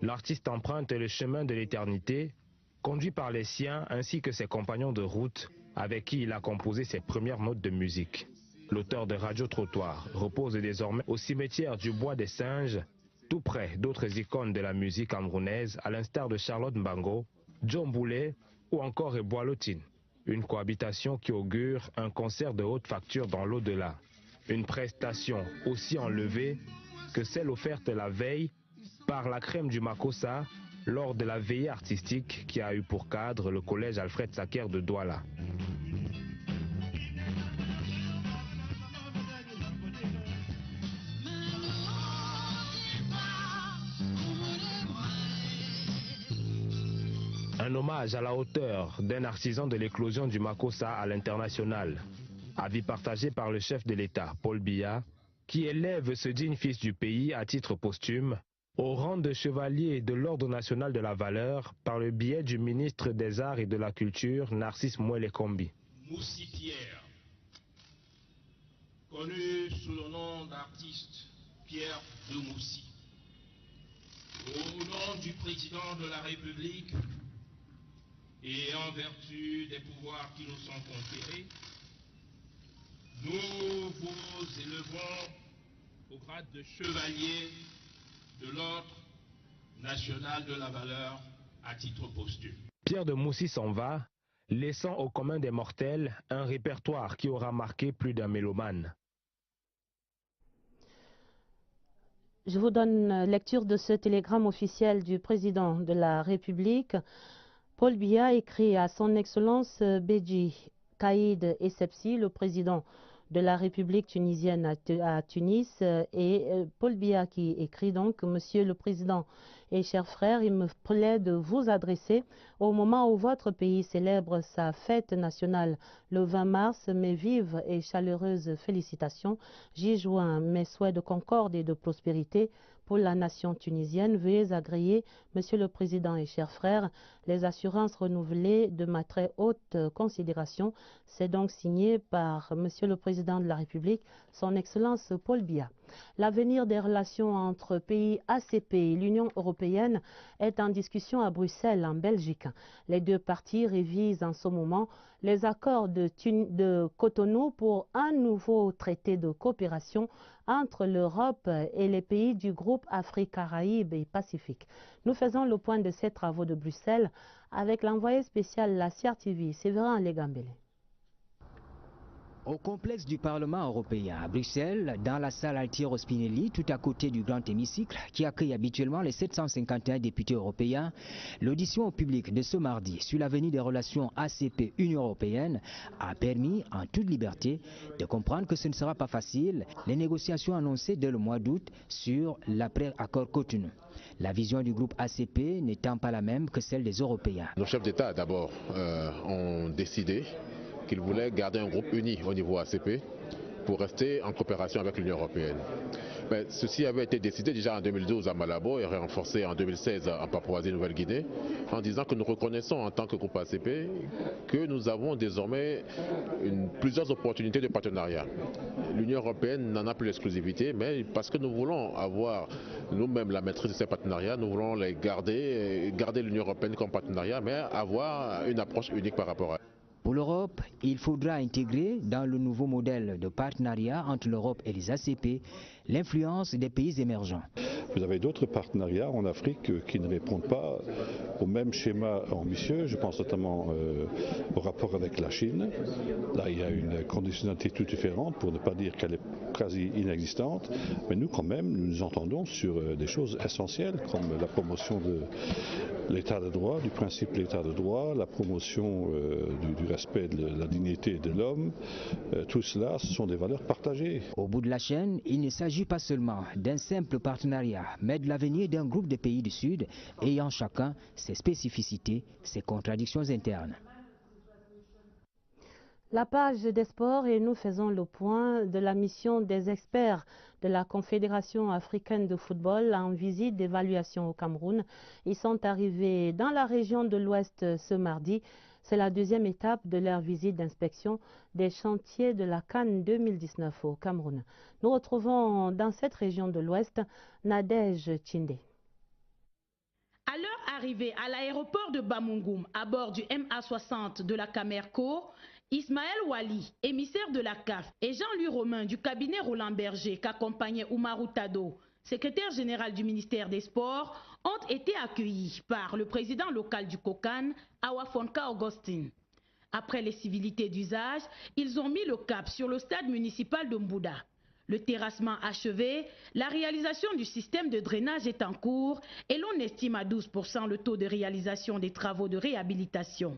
L'artiste emprunte le chemin de l'éternité, conduit par les siens ainsi que ses compagnons de route avec qui il a composé ses premières notes de musique. L'auteur de Radio Trottoir repose désormais au cimetière du Bois des Singes, tout près d'autres icônes de la musique camerounaise à l'instar de Charlotte Mbango, John Boulet ou encore Eboilotine. Une cohabitation qui augure un concert de haute facture dans l'au-delà. Une prestation aussi enlevée que celle offerte la veille par la crème du Makossa lors de la veillée artistique qui a eu pour cadre le collège Alfred Saker de Douala. Un hommage à la hauteur d'un artisan de l'éclosion du Makossa à l'international. Avis partagé par le chef de l'État, Paul Biya, qui élève ce digne fils du pays à titre posthume au rang de chevalier de l'Ordre national de la valeur par le biais du ministre des Arts et de la Culture, Narcisse Mouelekombi. Moussi Pierre, connu sous le nom d'artiste Pierre de Moussi. Au nom du président de la République et en vertu des pouvoirs qui nous sont conférés, nous vous élevons au grade de chevalier de l'Ordre national de la valeur à titre posthume. Pierre de Moussi s'en va, laissant au commun des mortels un répertoire qui aura marqué plus d'un mélomane. Je vous donne lecture de ce télégramme officiel du président de la République. Paul Biya écrit à son Excellence Beji Caïd Essebsi, le président de la République tunisienne à Tunis, et Paul Biya qui écrit donc: Monsieur le Président et chers frères, il me plaît de vous adresser au moment où votre pays célèbre sa fête nationale le 20 mars, mes vives et chaleureuses félicitations. J'y joins mes souhaits de concorde et de prospérité pour la nation tunisienne. Veuillez agréer, Monsieur le Président et chers frères, les assurances renouvelées de ma très haute considération. C'est donc signé par Monsieur le Président de la République, son Excellence Paul Biya. L'avenir des relations entre pays ACP et l'Union européenne est en discussion à Bruxelles, en Belgique. Les deux parties révisent en ce moment les accords de Cotonou pour un nouveau traité de coopération entre l'Europe et les pays du groupe Afrique, Caraïbes et Pacifique. Nous faisons le point de ces travaux de Bruxelles avec l'envoyé spécial la CRTV, Séverin Legambele. Au complexe du Parlement européen à Bruxelles, dans la salle Altiero Spinelli, tout à côté du grand hémicycle qui accueille habituellement les 751 députés européens, l'audition au public de ce mardi sur l'avenir des relations ACP-Union européenne a permis en toute liberté de comprendre que ce ne sera pas facile les négociations annoncées dès le mois d'août sur l'après-accord Cotonou. La vision du groupe ACP n'étant pas la même que celle des Européens. Nos chefs d'État d'abord ont décidé qu'ils voulaient garder un groupe uni au niveau ACP pour rester en coopération avec l'Union européenne. Mais ceci avait été décidé déjà en 2012 à Malabo et renforcé en 2016 en Papouasie-Nouvelle-Guinée, en disant que nous reconnaissons en tant que groupe ACP que nous avons désormais plusieurs opportunités de partenariat. L'Union européenne n'en a plus l'exclusivité, mais parce que nous voulons avoir nous-mêmes la maîtrise de ces partenariats, nous voulons les garder l'Union européenne comme partenariat, mais avoir une approche unique par rapport à elle. Pour l'Europe, il faudra intégrer dans le nouveau modèle de partenariat entre l'Europe et les ACP l'influence des pays émergents. Vous avez d'autres partenariats en Afrique qui ne répondent pas au même schéma ambitieux. Je pense notamment au rapport avec la Chine. Là, il y a une conditionnalité toute différente, pour ne pas dire qu'elle est quasi inexistante. Mais nous, quand même, nous nous entendons sur des choses essentielles, comme la promotion de l'état de droit, du principe de l'état de droit, la promotion du respect de la dignité de l'homme. Tout cela, ce sont des valeurs partagées. Au bout de la chaîne, il ne s'agit pas seulement d'un simple partenariat, mais de l'avenir d'un groupe de pays du Sud ayant chacun ses spécificités, ses contradictions internes. La page des sports et nous faisons le point de la mission des experts de la Confédération africaine de football en visite d'évaluation au Cameroun. Ils sont arrivés dans la région de l'Ouest ce mardi. C'est la deuxième étape de leur visite d'inspection des chantiers de la CAN 2019 au Cameroun. Nous retrouvons dans cette région de l'Ouest Nadège Tchindé. À leur arrivée à l'aéroport de Bamougoum, à bord du MA60 de la Camerco, Ismaël Wali, émissaire de la CAF, et Jean-Louis Romain du cabinet Roland Berger qu'accompagnait Oumarou Tado, secrétaire général du ministère des Sports, ont été accueillis par le président local du COCAN, Awafonka Augustine. Après les civilités d'usage, ils ont mis le cap sur le stade municipal de Mbouda. Le terrassement achevé, la réalisation du système de drainage est en cours et l'on estime à 12% le taux de réalisation des travaux de réhabilitation.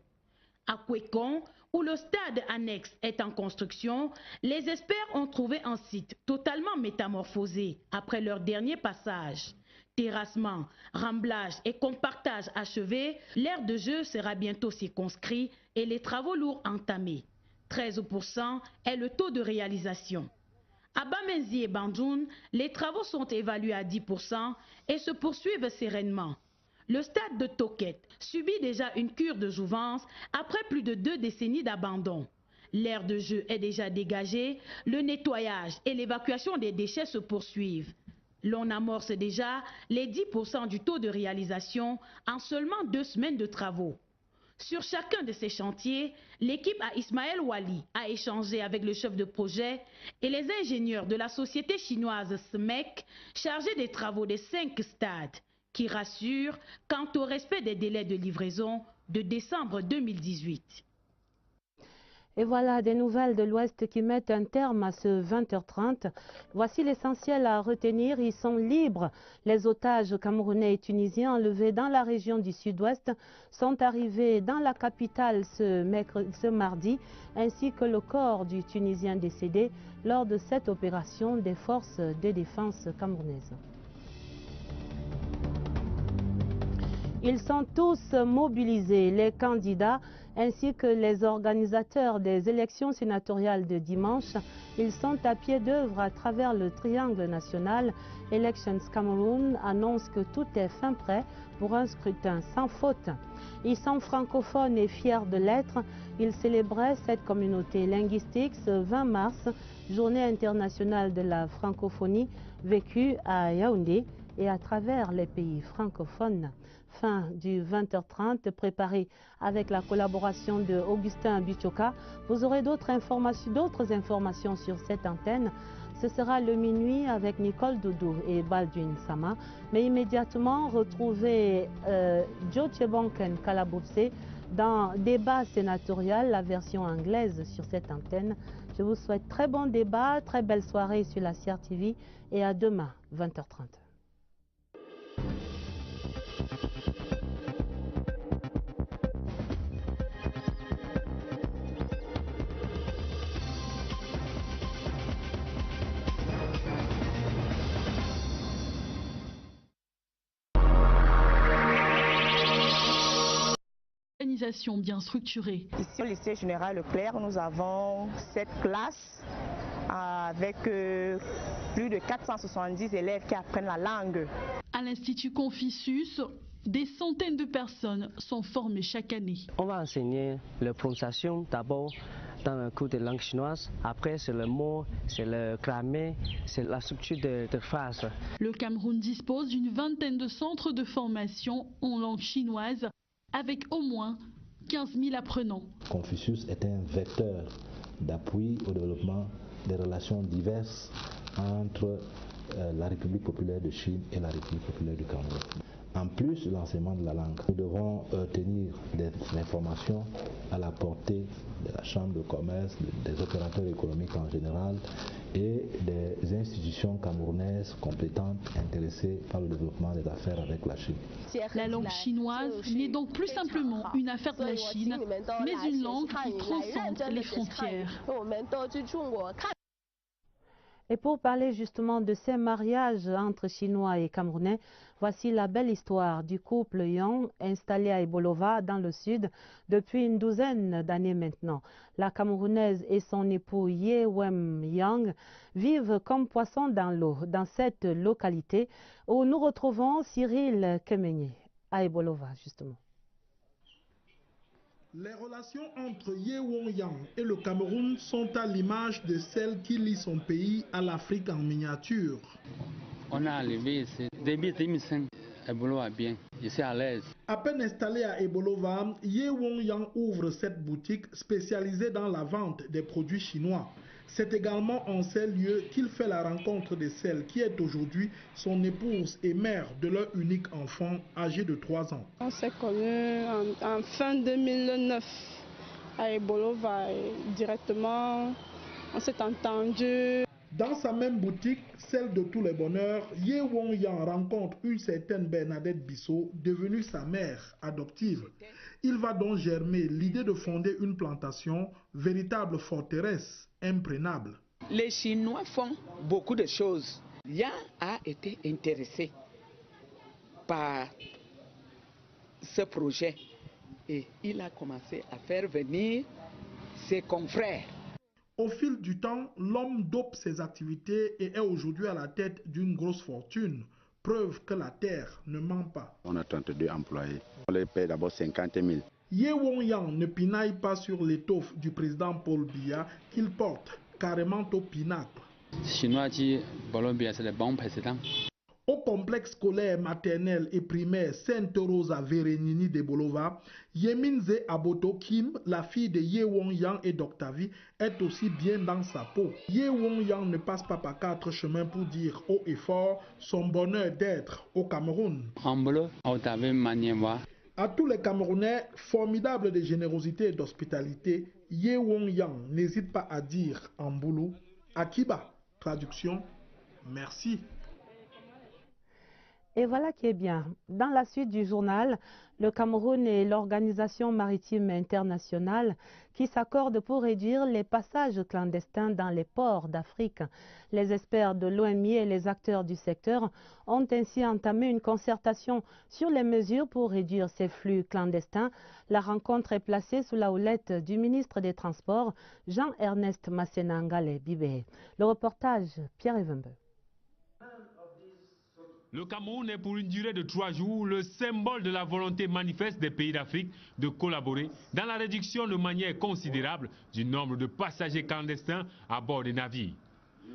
À Kwekon, où le stade annexe est en construction, les experts ont trouvé un site totalement métamorphosé après leur dernier passage. Terrassement, remblage et compactage achevés, l'aire de jeu sera bientôt circonscrit et les travaux lourds entamés. 13% est le taux de réalisation. À Bamenzi et Bandjoun, les travaux sont évalués à 10% et se poursuivent sereinement. Le stade de Toket subit déjà une cure de jouvence après plus de 2 décennies d'abandon. L'aire de jeu est déjà dégagée, le nettoyage et l'évacuation des déchets se poursuivent. L'on amorce déjà les 10% du taux de réalisation en seulement 2 semaines de travaux. Sur chacun de ces chantiers, l'équipe à Ismaël Wali a échangé avec le chef de projet et les ingénieurs de la société chinoise SMEC chargés des travaux des 5 stades, qui rassurent quant au respect des délais de livraison de décembre 2018. Et voilà des nouvelles de l'Ouest qui mettent un terme à ce 20h30. Voici l'essentiel à retenir. Ils sont libres. Les otages camerounais et tunisiens enlevés dans la région du Sud-Ouest sont arrivés dans la capitale ce mardi, ainsi que le corps du Tunisien décédé lors de cette opération des forces de défense camerounaises. Ils sont tous mobilisés, les candidats ainsi que les organisateurs des élections sénatoriales de dimanche. Ils sont à pied d'œuvre à travers le triangle national. Elections Cameroun annonce que tout est fin prêt pour un scrutin sans faute. Ils sont francophones et fiers de l'être. Ils célébraient cette communauté linguistique ce 20 mars, journée internationale de la francophonie vécue à Yaoundé et à travers les pays francophones. Fin du 20h30, préparé avec la collaboration de Augustin Bichoka. Vous aurez d'autres informations sur cette antenne. Ce sera le minuit avec Nicole Doudou et Baldwin Sama. Mais immédiatement, retrouvez Joe Chebonken Kalabopse dans Débat sénatorial, la version anglaise sur cette antenne. Je vous souhaite très bon débat, très belle soirée sur la CRTV et à demain, 20h30. Organisation bien structurée. Ici au lycée général Leclerc, nous avons 7 classes avec plus de 470 élèves qui apprennent la langue. À l'Institut Confucius, des centaines de personnes sont formées chaque année. On va enseigner la prononciation d'abord dans le cours de langue chinoise. Après, c'est le mot, c'est le grammaire, c'est la structure de phrases. Le Cameroun dispose d'une vingtaine de centres de formation en langue chinoise avec au moins 15 000 apprenants. Confucius est un vecteur d'appui au développement des relations diverses entre la République populaire de Chine et la République populaire du Cameroun. En plus de l'enseignement de la langue, nous devons tenir des informations à la portée de la Chambre de commerce, des opérateurs économiques en général et des institutions camerounaises compétentes intéressées par le développement des affaires avec la Chine. La langue chinoise n'est donc plus simplement une affaire de la Chine, mais une langue qui transcende les frontières. Et pour parler justement de ces mariages entre Chinois et Camerounais, voici la belle histoire du couple Yang installé à Ebolova dans le sud depuis une douzaine d'années maintenant. La Camerounaise et son époux Ye Wem Yang vivent comme poissons dans l'eau dans cette localité où nous retrouvons Cyril Kemenye à Ebolova justement. Les relations entre Ye Won-yang et le Cameroun sont à l'image de celles qui lient son pays à l'Afrique en miniature. On est arrivé ici début 2005. Ebolova bien, je suis à l'aise. À peine installé à Ebolova, Ye Won-yang ouvre cette boutique spécialisée dans la vente des produits chinois. C'est également en ces lieux qu'il fait la rencontre de celle qui est aujourd'hui son épouse et mère de leur unique enfant âgé de 3 ans. On s'est connus en fin 2009 à Ebolova directement, on s'est entendu. Dans sa même boutique, celle de tous les bonheurs, Ye Won-yang rencontre une certaine Bernadette Bissot, devenue sa mère adoptive. Il va donc germer l'idée de fonder une plantation, véritable forteresse imprenable. Les Chinois font beaucoup de choses. Yang a été intéressé par ce projet. Et il a commencé à faire venir ses confrères. Au fil du temps, l'homme dope ses activités et est aujourd'hui à la tête d'une grosse fortune. Preuve que la terre ne ment pas. On a 32 employés. On les paye d'abord 50 000. Ye Wong-yang ne pinaille pas sur l'étoffe du président Paul Biya qu'il porte carrément au pinacle. Chinois dit Paul Biya c'est le bon président. Au complexe scolaire maternel et primaire Sainte-Rosa Vérénini de Bolova, Yeminze Aboto Kim, la fille de Ye Wong-yang et d'Octavie, est aussi bien dans sa peau. Ye Wong-yang ne passe pas par 4 chemins pour dire haut et fort son bonheur d'être au Cameroun. À tous les Camerounais, formidables de générosité et d'hospitalité, Ye Wong-yang n'hésite pas à dire en boulot, Akiba, traduction, merci. Et voilà qui est bien. Dans la suite du journal, le Cameroun et l'Organisation maritime internationale qui s'accordent pour réduire les passages clandestins dans les ports d'Afrique. Les experts de l'OMI et les acteurs du secteur ont ainsi entamé une concertation sur les mesures pour réduire ces flux clandestins. La rencontre est placée sous la houlette du ministre des Transports, Jean-Ernest Masséna-Ngalé Bibé. Le reportage, Pierre Evenbeu. Le Cameroun est pour une durée de 3 jours le symbole de la volonté manifeste des pays d'Afrique de collaborer dans la réduction de manière considérable du nombre de passagers clandestins à bord des navires.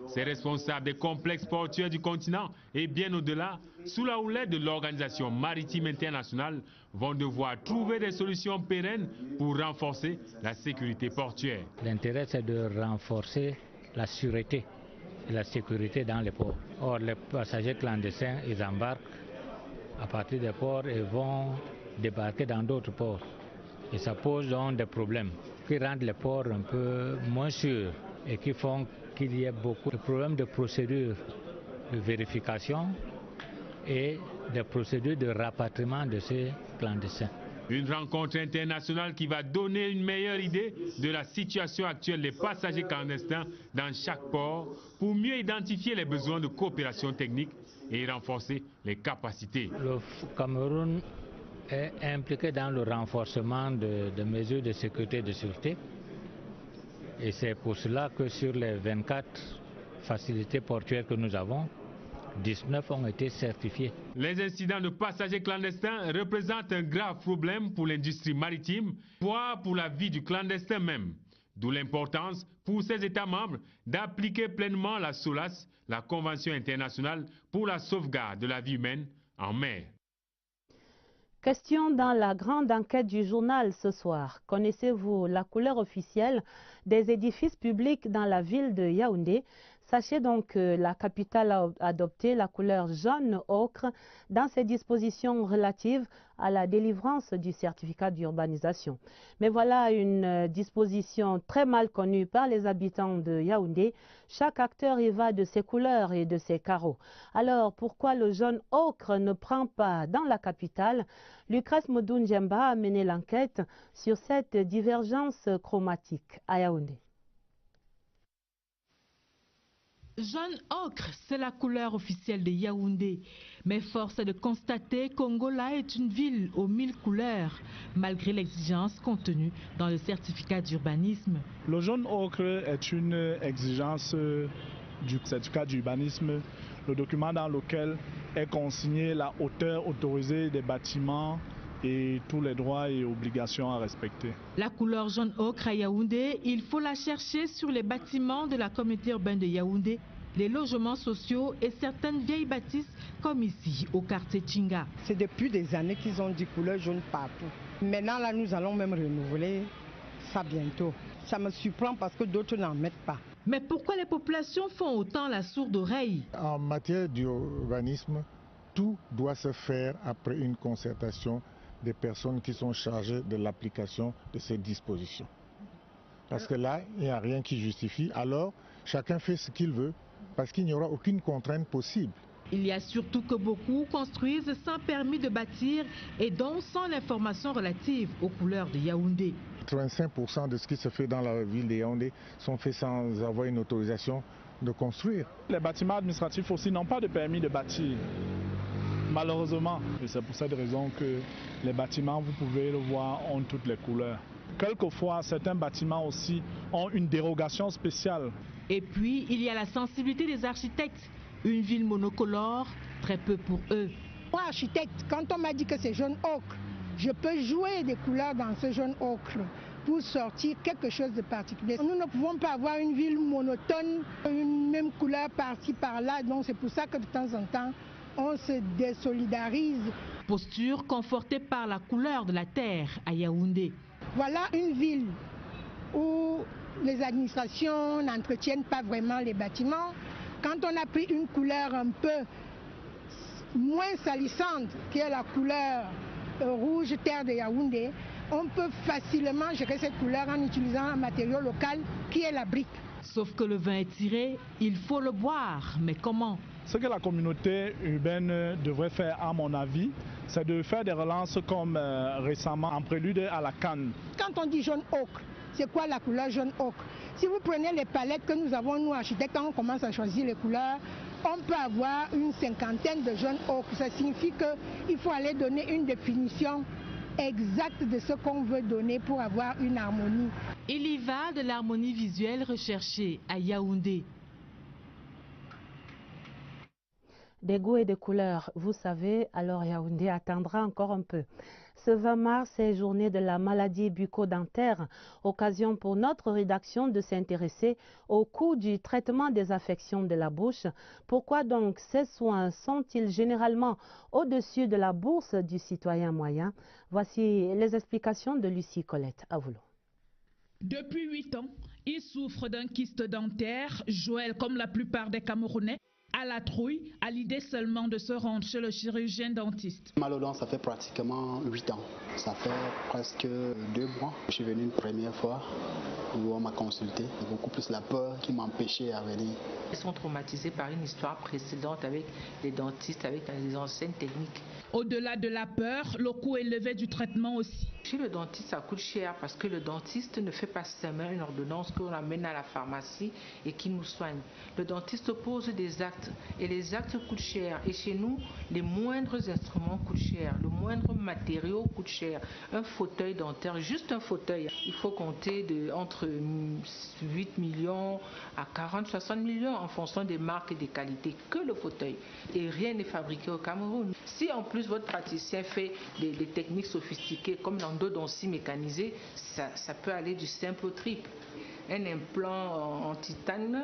Ces responsables des complexes portuaires du continent et bien au-delà, sous la houlette de l'Organisation maritime internationale, vont devoir trouver des solutions pérennes pour renforcer la sécurité portuaire. L'intérêt, c'est de renforcer la sûreté et la sécurité dans les ports. Or, les passagers clandestins, ils embarquent à partir des ports et vont débarquer dans d'autres ports. Et ça pose donc des problèmes qui rendent les ports un peu moins sûrs et qui font qu'il y ait beaucoup de problèmes de procédures de vérification et des procédures de rapatriement de ces clandestins. Une rencontre internationale qui va donner une meilleure idée de la situation actuelle des passagers clandestins dans chaque port pour mieux identifier les besoins de coopération technique et renforcer les capacités. Le Cameroun est impliqué dans le renforcement de mesures de sécurité et de sûreté. Et c'est pour cela que sur les 24 facilités portuaires que nous avons, 19 ont été certifiés. Les incidents de passagers clandestins représentent un grave problème pour l'industrie maritime, voire pour la vie du clandestin même. D'où l'importance pour ces États membres d'appliquer pleinement la SOLAS, la Convention internationale pour la sauvegarde de la vie humaine en mer. Question dans la grande enquête du journal ce soir. Connaissez-vous la couleur officielle des édifices publics dans la ville de Yaoundé? Sachez donc que la capitale a adopté la couleur jaune ocre dans ses dispositions relatives à la délivrance du certificat d'urbanisation. Mais voilà une disposition très mal connue par les habitants de Yaoundé. Chaque acteur y va de ses couleurs et de ses carreaux. Alors pourquoi le jaune ocre ne prend pas dans la capitale? Lucrèce Modou-Ndjemba a mené l'enquête sur cette divergence chromatique à Yaoundé. Jaune ocre, c'est la couleur officielle de Yaoundé. Mais force est de constater qu'Ongola est une ville aux 1000 couleurs, malgré l'exigence contenue dans le certificat d'urbanisme. Le jaune ocre est une exigence du certificat d'urbanisme, le document dans lequel est consignée la hauteur autorisée des bâtiments et tous les droits et obligations à respecter. La couleur jaune ocre à Yaoundé, il faut la chercher sur les bâtiments de la communauté urbaine de Yaoundé, les logements sociaux et certaines vieilles bâtisses comme ici au quartier Chinga. C'est depuis des années qu'ils ont dit couleur jaune partout. Maintenant là nous allons même renouveler ça bientôt. Ça me surprend parce que d'autres n'en mettent pas. Mais pourquoi les populations font autant la sourde oreille? En matière d'urbanisme, tout doit se faire après une concertation des personnes qui sont chargées de l'application de ces dispositions. Parce que là, il n'y a rien qui justifie. Alors, chacun fait ce qu'il veut, parce qu'il n'y aura aucune contrainte possible. Il y a surtout que beaucoup construisent sans permis de bâtir et donc sans l'information relative aux couleurs de Yaoundé. 85% de ce qui se fait dans la ville de Yaoundé sont faits sans avoir une autorisation de construire. Les bâtiments administratifs aussi n'ont pas de permis de bâtir. malheureusement. Et c'est pour cette raison que les bâtiments, vous pouvez le voir, ont toutes les couleurs. Quelquefois, certains bâtiments aussi ont une dérogation spéciale. Et puis, il y a la sensibilité des architectes. Une ville monocolore, très peu pour eux. Moi, architecte, quand on m'a dit que c'est jaune ocre, je peux jouer des couleurs dans ce jaune ocre pour sortir quelque chose de particulier. Nous ne pouvons pas avoir une ville monotone, une même couleur par-ci, par-là. Donc c'est pour ça que de temps en temps, on se désolidarise. Posture confortée par la couleur de la terre à Yaoundé. Voilà une ville où les administrations n'entretiennent pas vraiment les bâtiments. Quand on a pris une couleur un peu moins salissante, qui est la couleur rouge terre de Yaoundé, on peut facilement gérer cette couleur en utilisant un matériau local qui est la brique. Sauf que le vin est tiré, il faut le boire. Mais comment? Ce que la communauté urbaine devrait faire, à mon avis, c'est de faire des relances comme récemment en prélude à la Cannes. Quand on dit jaune ocre, c'est quoi la couleur jaune ocre? Si vous prenez les palettes que nous avons, nous architectes, quand on commence à choisir les couleurs, on peut avoir une cinquantaine de jaune ocre. Ça signifie qu'il faut aller donner une définition exacte de ce qu'on veut donner pour avoir une harmonie. Il y va de l'harmonie visuelle recherchée à Yaoundé. Des goûts et des couleurs, vous savez, alors Yaoundé attendra encore un peu. Ce 20 mars est journée de la maladie bucco-dentaire, occasion pour notre rédaction de s'intéresser au coût du traitement des affections de la bouche. Pourquoi donc ces soins sont-ils généralement au-dessus de la bourse du citoyen moyen? Voici les explications de Lucie Colette. À vous. Depuis 8 ans, il souffre d'un kyste dentaire. Joël, comme la plupart des Camerounais, à la trouille, à l'idée seulement de se rendre chez le chirurgien dentiste. Mal aux dents, ça fait pratiquement 8 ans. Ça fait presque 2 mois. Je suis venu une première fois où on m'a consulté. Beaucoup plus la peur qui m'empêchait à venir. Ils sont traumatisés par une histoire précédente avec les dentistes, avec les anciennes techniques. Au-delà de la peur, le coût élevé du traitement aussi. Chez le dentiste, ça coûte cher parce que le dentiste ne fait pas seulement une ordonnance qu'on amène à la pharmacie et qui nous soigne. Le dentiste pose des actes et les actes coûtent cher. Et chez nous, les moindres instruments coûtent cher, le moindre matériau coûte cher. Un fauteuil dentaire, juste un fauteuil, il faut compter entre 8 millions à 40, 60 millions en fonction des marques et des qualités, que le fauteuil. Et rien n'est fabriqué au Cameroun. Si en plus votre praticien fait des techniques sophistiquées comme l'endodontie mécanisée, ça peut aller du simple au triple. Un implant en titane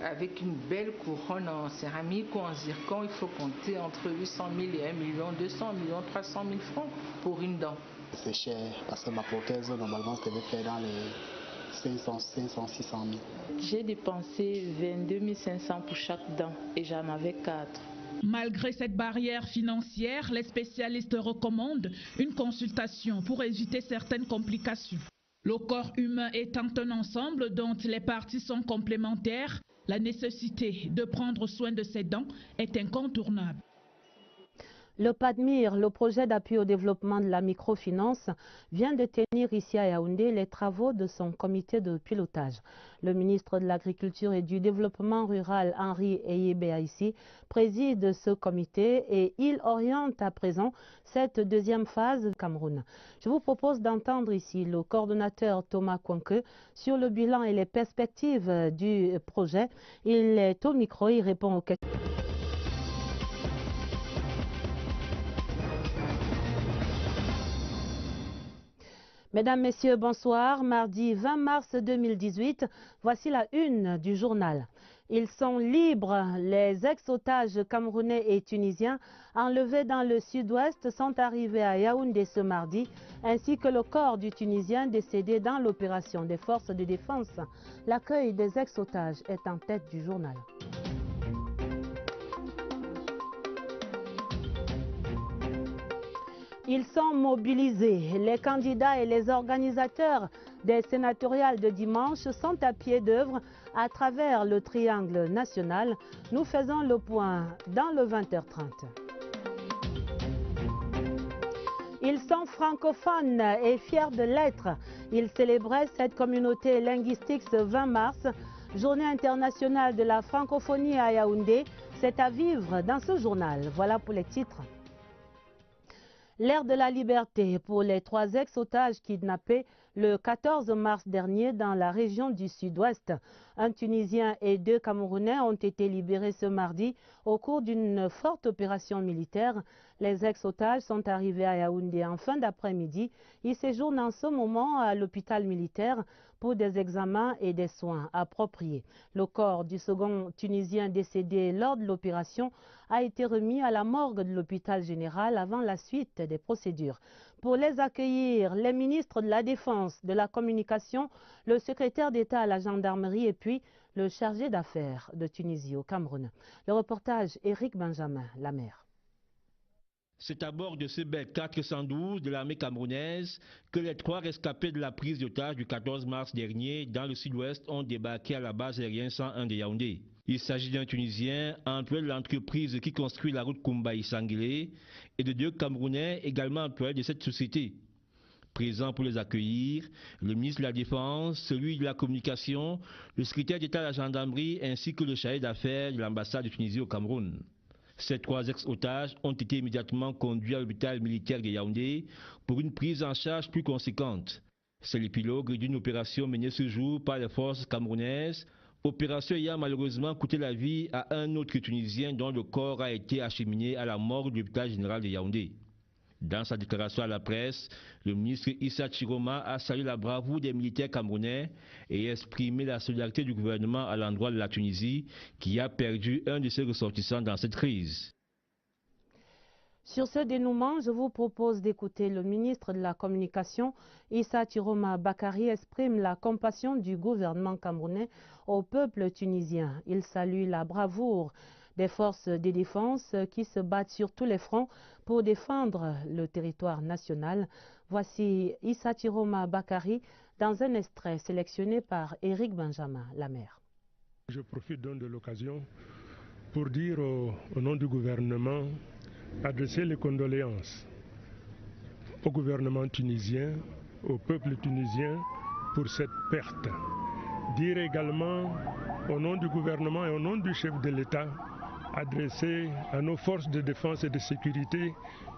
avec une belle couronne en céramique ou en zircon, il faut compter entre 800 000 et 1 million, 200 millions, 300 000 francs pour une dent. C'est cher parce que ma prothèse, normalement, se devait faire dans les 500, 600 000. J'ai dépensé 22 500 pour chaque dent et j'en avais 4. Malgré cette barrière financière, les spécialistes recommandent une consultation pour éviter certaines complications. Le corps humain étant un ensemble dont les parties sont complémentaires, la nécessité de prendre soin de ses dents est incontournable. Le PADMIR, le projet d'appui au développement de la microfinance, vient de tenir ici à Yaoundé les travaux de son comité de pilotage. Le ministre de l'Agriculture et du Développement rural, Henri Eyebéaïssi, préside ce comité et il oriente à présent cette deuxième phase du Cameroun. Je vous propose d'entendre ici le coordonnateur Thomas Kwanke sur le bilan et les perspectives du projet. Il est au micro, il répond aux questions. Mesdames, Messieurs, bonsoir. Mardi 20 mars 2018, voici la une du journal. Ils sont libres. Les ex-otages camerounais et tunisiens enlevés dans le sud-ouest sont arrivés à Yaoundé ce mardi, ainsi que le corps du Tunisien décédé dans l'opération des forces de défense. L'accueil des ex-otages est en tête du journal. Ils sont mobilisés. Les candidats et les organisateurs des sénatoriales de dimanche sont à pied d'œuvre à travers le triangle national. Nous faisons le point dans le 20h30. Ils sont francophones et fiers de l'être. Ils célébraient cette communauté linguistique ce 20 mars, journée internationale de la francophonie à Yaoundé. C'est à vivre dans ce journal. Voilà pour les titres. L'ère de la liberté pour les 3 ex-otages kidnappés le 14 mars dernier dans la région du Sud-Ouest. Un Tunisien et 2 Camerounais ont été libérés ce mardi au cours d'une forte opération militaire. Les ex-otages sont arrivés à Yaoundé en fin d'après-midi. Ils séjournent en ce moment à l'hôpital militaire pour des examens et des soins appropriés. Le corps du second Tunisien décédé lors de l'opération a été remis à la morgue de l'hôpital général avant la suite des procédures. Pour les accueillir, les ministres de la Défense, de la Communication, le secrétaire d'État à la gendarmerie et puis le chargé d'affaires de Tunisie au Cameroun. Le reportage Éric Benjamin, la mer. C'est à bord de ce Bell 412 de l'armée camerounaise que les 3 rescapés de la prise d'otage du 14 mars dernier dans le sud-ouest ont débarqué à la base aérienne 101 de Yaoundé. Il s'agit d'un Tunisien, employé de l'entreprise qui construit la route Koumbaï-Sanguilé et de 2 Camerounais également employés de cette société. Présent pour les accueillir, le ministre de la Défense, celui de la Communication, le secrétaire d'État à la gendarmerie ainsi que le chargé d'affaires de l'ambassade de Tunisie au Cameroun. Ces 3 ex-otages ont été immédiatement conduits à l'hôpital militaire de Yaoundé pour une prise en charge plus conséquente. C'est l'épilogue d'une opération menée ce jour par les forces camerounaises, opération ayant malheureusement coûté la vie à un autre Tunisien dont le corps a été acheminé à la morgue de l'hôpital général de Yaoundé. Dans sa déclaration à la presse, le ministre Issa Chiroma a salué la bravoure des militaires camerounais et exprimé la solidarité du gouvernement à l'endroit de la Tunisie qui a perdu un de ses ressortissants dans cette crise. Sur ce dénouement, je vous propose d'écouter le ministre de la Communication, Issa Chiroma Bakari, exprime la compassion du gouvernement camerounais au peuple tunisien. Il salue la bravoure des forces de défense qui se battent sur tous les fronts pour défendre le territoire national. Voici Issa Chiroma Bakari dans un extrait sélectionné par Éric Benjamin, la mer. Je profite donc de l'occasion pour dire au nom du gouvernement, adresser les condoléances au gouvernement tunisien, au peuple tunisien pour cette perte. Dire également au nom du gouvernement et au nom du chef de l'État, adressé à nos forces de défense et de sécurité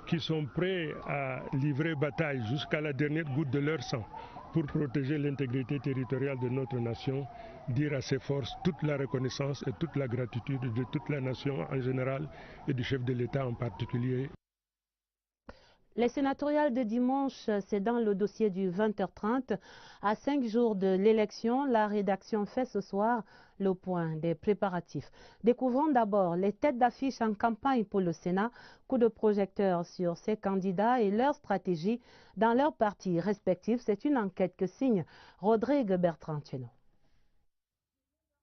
qui sont prêts à livrer bataille jusqu'à la dernière goutte de leur sang pour protéger l'intégrité territoriale de notre nation, dire à ces forces toute la reconnaissance et toute la gratitude de toute la nation en général et du chef de l'État en particulier. Les sénatoriales de dimanche, c'est dans le dossier du 20h30. À 5 jours de l'élection, la rédaction fait ce soir le point des préparatifs. Découvrons d'abord les têtes d'affiche en campagne pour le Sénat, coup de projecteur sur ces candidats et leur stratégie dans leurs partis respectifs. C'est une enquête que signe Rodrigue Bertrand-Tchéno.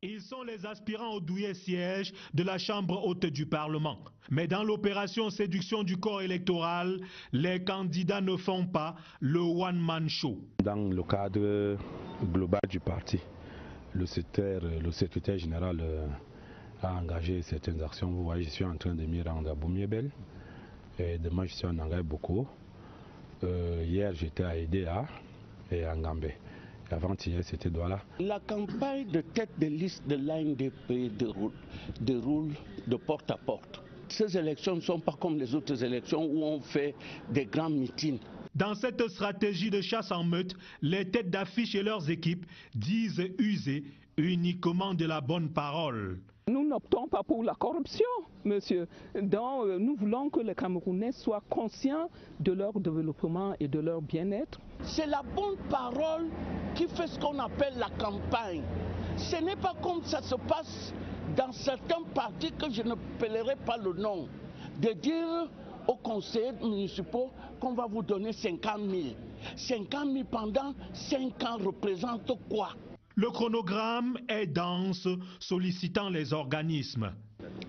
Ils sont les aspirants au douillet siège de la Chambre haute du Parlement. Mais dans l'opération séduction du corps électoral, les candidats ne font pas le one-man show. Dans le cadre global du parti, le secrétaire général a engagé certaines actions. Vous voyez, je suis en train de m'y rendre à Boumiébel. Et demain, je suis en Angaï beaucoup. Hier, j'étais à EDA et à Ngambé. Avant-hier, c'était Douala. La campagne de tête de liste de l'ANDP déroule de porte à porte. Ces élections ne sont pas comme les autres élections où on fait des grands meetings. Dans cette stratégie de chasse en meute, les têtes d'affiche et leurs équipes disent user uniquement de la bonne parole. Nous n'optons pas pour la corruption, monsieur. Donc, nous voulons que les Camerounais soient conscients de leur développement et de leur bien-être. C'est la bonne parole qui fait ce qu'on appelle la campagne. Ce n'est pas comme ça se passe dans certains partis que je ne pèlerai pas le nom, de dire aux conseillers municipaux qu'on va vous donner 50 000. 50 000 pendant 5 ans représente quoi? Le chronogramme est dense, sollicitant les organismes.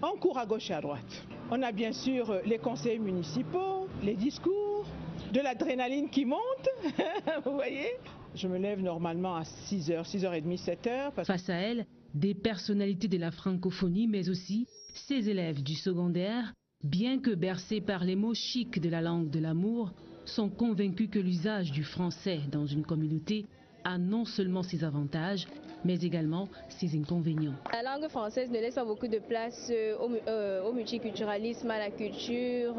On court à gauche et à droite. On a bien sûr les conseillers municipaux, les discours, de l'adrénaline qui monte, vous voyez. Je me lève normalement à 6h, 6h30, 7h. Face à elle, des personnalités de la francophonie, mais aussi ses élèves du secondaire, bien que bercés par les mots chics de la langue de l'amour, sont convaincus que l'usage du français dans une communauté a non seulement ses avantages, mais également ses inconvénients. La langue française ne laisse pas beaucoup de place au multiculturalisme, à la culture,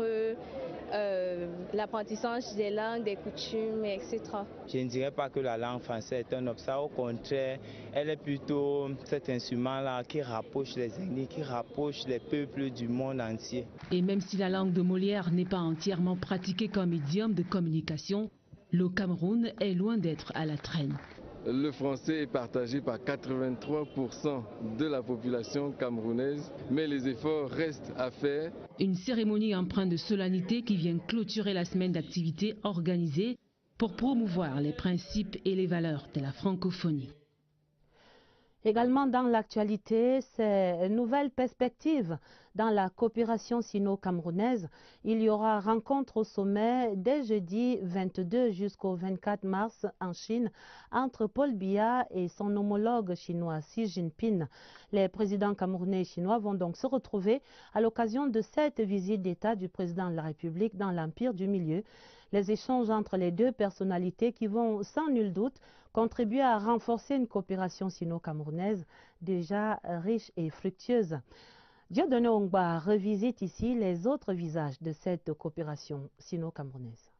l'apprentissage des langues, des coutumes, etc. Je ne dirais pas que la langue française est un obstacle, au contraire, elle est plutôt cet instrument-là qui rapproche les ethnies, qui rapproche les peuples du monde entier. Et même si la langue de Molière n'est pas entièrement pratiquée comme idiome de communication, le Cameroun est loin d'être à la traîne. Le français est partagé par 83% de la population camerounaise, mais les efforts restent à faire. Une cérémonie empreinte de solennité qui vient clôturer la semaine d'activités organisée pour promouvoir les principes et les valeurs de la francophonie. Également dans l'actualité, ces nouvelles perspectives dans la coopération sino-camerounaise. Il y aura rencontre au sommet dès jeudi 22 jusqu'au 24 mars en Chine entre Paul Biya et son homologue chinois Xi Jinping. Les présidents camerounais et chinois vont donc se retrouver à l'occasion de cette visite d'État du président de la République dans l'Empire du Milieu. Les échanges entre les deux personnalités qui vont sans nul doute contribuer à renforcer une coopération sino-camerounaise déjà riche et fructueuse. Dieudonné Ongba revisite ici les autres visages de cette coopération sino-camerounaise.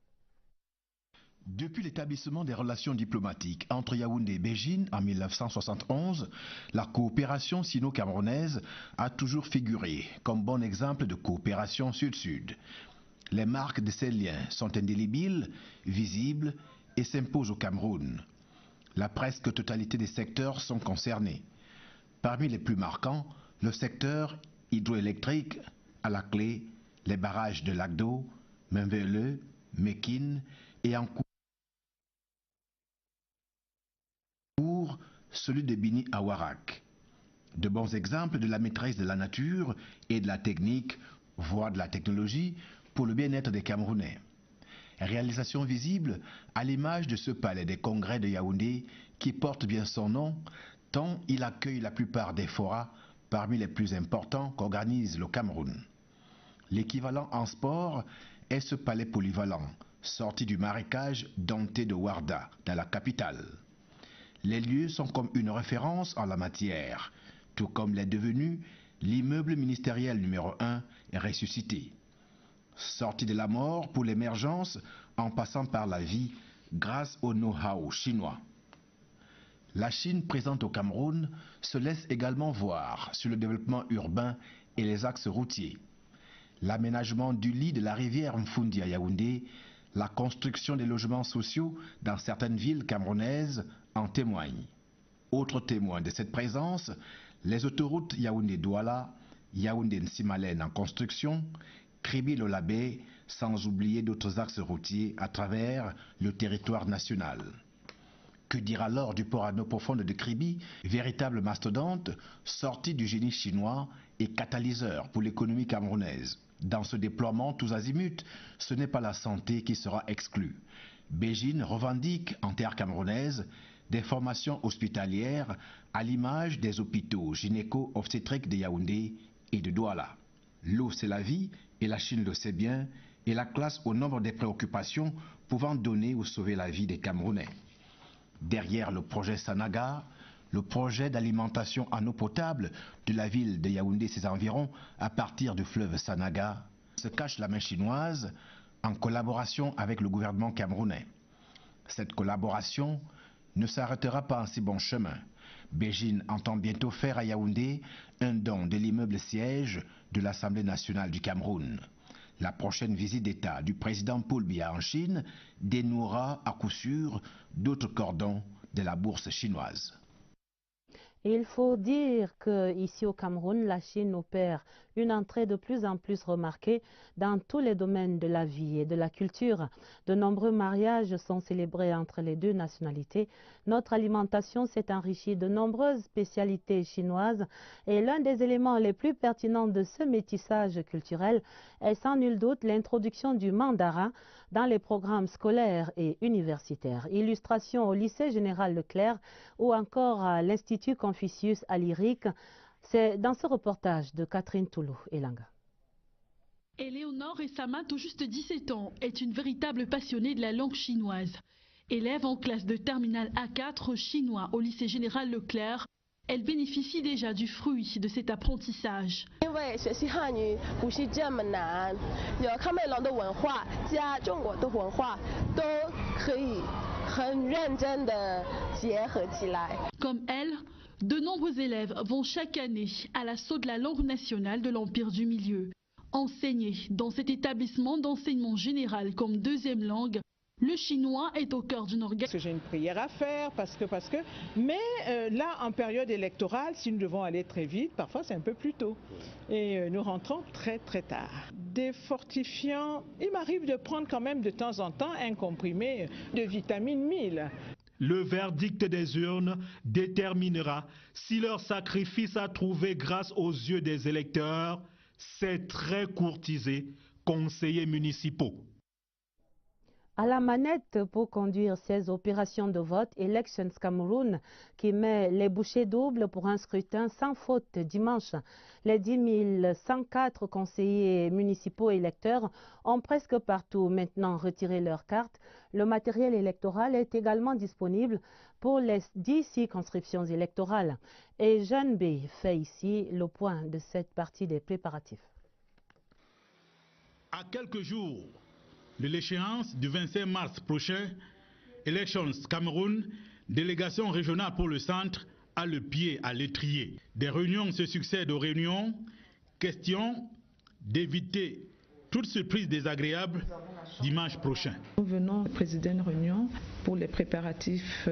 Depuis l'établissement des relations diplomatiques entre Yaoundé et Beijing en 1971, la coopération sino-camerounaise a toujours figuré comme bon exemple de coopération sud-sud. Les marques de ces liens sont indélébiles, visibles et s'imposent au Cameroun. La presque totalité des secteurs sont concernés. Parmi les plus marquants, le secteur hydroélectrique, à la clé, les barrages de Lagdo, Menvele, Mekine et en cours, celui de Bini Awarak. De bons exemples de la maîtrise de la nature et de la technique, voire de la technologie, pour le bien-être des Camerounais. Réalisation visible à l'image de ce palais des congrès de Yaoundé qui porte bien son nom, tant il accueille la plupart des forats parmi les plus importants qu'organise le Cameroun. L'équivalent en sport est ce palais polyvalent, sorti du marécage denté de Ouarda, dans la capitale. Les lieux sont comme une référence en la matière, tout comme l'est devenu l'immeuble ministériel numéro 1 ressuscité. Sorti de la mort pour l'émergence en passant par la vie grâce au know-how chinois. La Chine présente au Cameroun se laisse également voir sur le développement urbain et les axes routiers. L'aménagement du lit de la rivière Mfundi à Yaoundé, la construction des logements sociaux dans certaines villes camerounaises en témoignent. Autre témoin de cette présence, les autoroutes Yaoundé-Douala, Yaoundé-Nsimalen en construction, Kribi-Lolabé, sans oublier d'autres axes routiers à travers le territoire national. Que dire alors du port à eau profonde de Kribi, véritable mastodonte, sorti du génie chinois et catalyseur pour l'économie camerounaise. Dans ce déploiement tous azimuts, ce n'est pas la santé qui sera exclue. Beijing revendique en terre camerounaise des formations hospitalières à l'image des hôpitaux gynéco-obstétriques de Yaoundé et de Douala. L'eau c'est la vie, et la Chine le sait bien, et la classe au nombre des préoccupations pouvant donner ou sauver la vie des Camerounais. Derrière le projet Sanaga, le projet d'alimentation en eau potable de la ville de Yaoundé et ses environs à partir du fleuve Sanaga, se cache la main chinoise en collaboration avec le gouvernement camerounais. Cette collaboration ne s'arrêtera pas en si bon chemin. Beijing entend bientôt faire à Yaoundé un don de l'immeuble siège de l'Assemblée nationale du Cameroun. La prochaine visite d'État du président Paul Biya en Chine dénouera à coup sûr d'autres cordons de la bourse chinoise. Et il faut dire qu'ici au Cameroun, la Chine opère une entrée de plus en plus remarquée dans tous les domaines de la vie et de la culture. De nombreux mariages sont célébrés entre les deux nationalités. Notre alimentation s'est enrichie de nombreuses spécialités chinoises et l'un des éléments les plus pertinents de ce métissage culturel est sans nul doute l'introduction du mandarin dans les programmes scolaires et universitaires. Illustration au lycée général Leclerc ou encore à l'Institut Confucius à Lyrique. C'est dans ce reportage de Catherine Toulou-Elanga. Éléonore Essama, tout juste 17 ans, est une véritable passionnée de la langue chinoise. Élève en classe de terminale A4 chinois au lycée général Leclerc, Elle bénéficie déjà du fruit de cet apprentissage. Comme elle, de nombreux élèves vont chaque année à l'assaut de la langue nationale de l'Empire du Milieu. Enseigné dans cet établissement d'enseignement général comme deuxième langue, le chinois est au cœur d'une organisation. J'ai une prière à faire parce que. Mais là, en période électorale, si nous devons aller très vite, parfois c'est un peu plus tôt. Et nous rentrons très tard. Des fortifiants, il m'arrive de prendre quand même de temps en temps un comprimé de vitamine 1000. Le verdict des urnes déterminera si leur sacrifice a trouvé grâce aux yeux des électeurs ces très courtisés conseillers municipaux. À la manette pour conduire ces opérations de vote, Elections Cameroun, qui met les bouchées doubles pour un scrutin sans faute dimanche. Les 10 104 conseillers municipaux électeurs ont presque partout maintenant retiré leur carte. Le matériel électoral est également disponible pour les 10 circonscriptions électorales. Et Jeanne B fait ici le point de cette partie des préparatifs. À quelques jours de l'échéance du 25 mars prochain, Elections Cameroun, délégation régionale pour le centre, a le pied à l'étrier. Des réunions se succèdent aux réunions, question d'éviter toute surprise désagréable dimanche prochain. Nous venons présider une réunion pour les préparatifs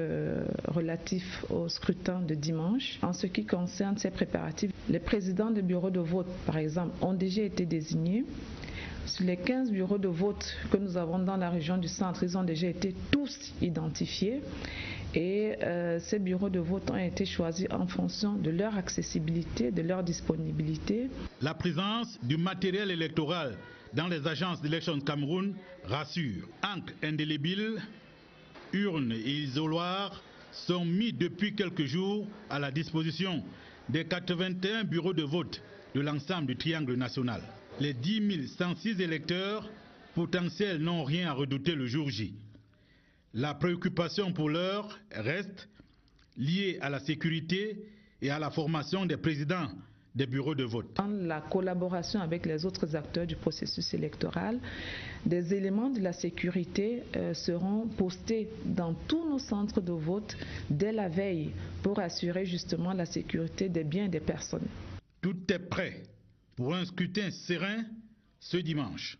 relatifs au scrutin de dimanche. En ce qui concerne ces préparatifs, les présidents des bureaux de vote, par exemple, ont déjà été désignés. Sur les 15 bureaux de vote que nous avons dans la région du centre, ils ont déjà été tous identifiés et ces bureaux de vote ont été choisis en fonction de leur accessibilité, de leur disponibilité. La présence du matériel électoral dans les agences d'Elections Cameroun rassure. Encre indélébile, urnes et isoloirs sont mis depuis quelques jours à la disposition des 81 bureaux de vote de l'ensemble du triangle national. Les 10 106 électeurs potentiels n'ont rien à redouter le jour J. La préoccupation pour l'heure reste liée à la sécurité et à la formation des présidents des bureaux de vote. Dans la collaboration avec les autres acteurs du processus électoral, des éléments de la sécurité seront postés dans tous nos centres de vote dès la veille pour assurer justement la sécurité des biens et des personnes. Tout est prêt pour un scrutin serein ce dimanche,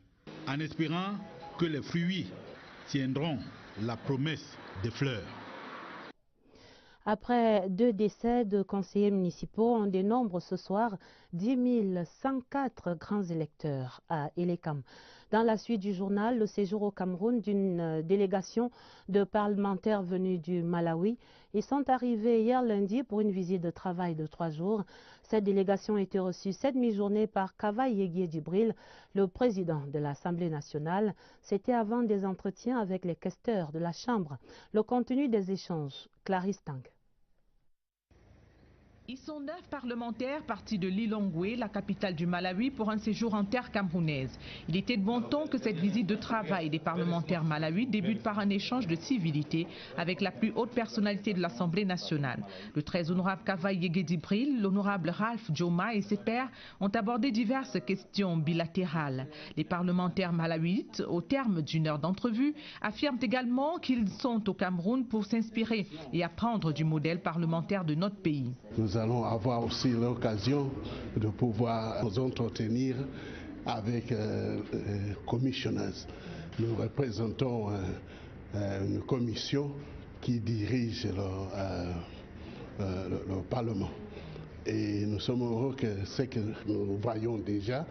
en espérant que les fruits tiendront la promesse des fleurs. Après 2 décès de conseillers municipaux, on dénombre ce soir 10 104 grands électeurs à Elekam. Dans la suite du journal, le séjour au Cameroun d'une délégation de parlementaires venus du Malawi. Ils sont arrivés hier lundi pour une visite de travail de 3 jours. Cette délégation a été reçue cette mi-journée par Kava Yegué Djibril, le président de l'Assemblée nationale. C'était avant des entretiens avec les questeurs de la Chambre. Le contenu des échanges, Clarisse Tang. Ils sont 9 parlementaires partis de Lilongwe, la capitale du Malawi, pour un séjour en terre camerounaise. Il était de bon ton que cette visite de travail des parlementaires malawi débute par un échange de civilité avec la plus haute personnalité de l'Assemblée nationale. Le très honorable Kava Yegué Djibril, l'honorable Ralph Djoma et ses pairs ont abordé diverses questions bilatérales. Les parlementaires malawites, au terme d'une heure d'entrevue, affirment également qu'ils sont au Cameroun pour s'inspirer et apprendre du modèle parlementaire de notre pays. Nous allons avoir aussi l'occasion de pouvoir nous entretenir avec les commissioners. Nous représentons une commission qui dirige le Parlement. Et nous sommes heureux que ce que nous voyons déjà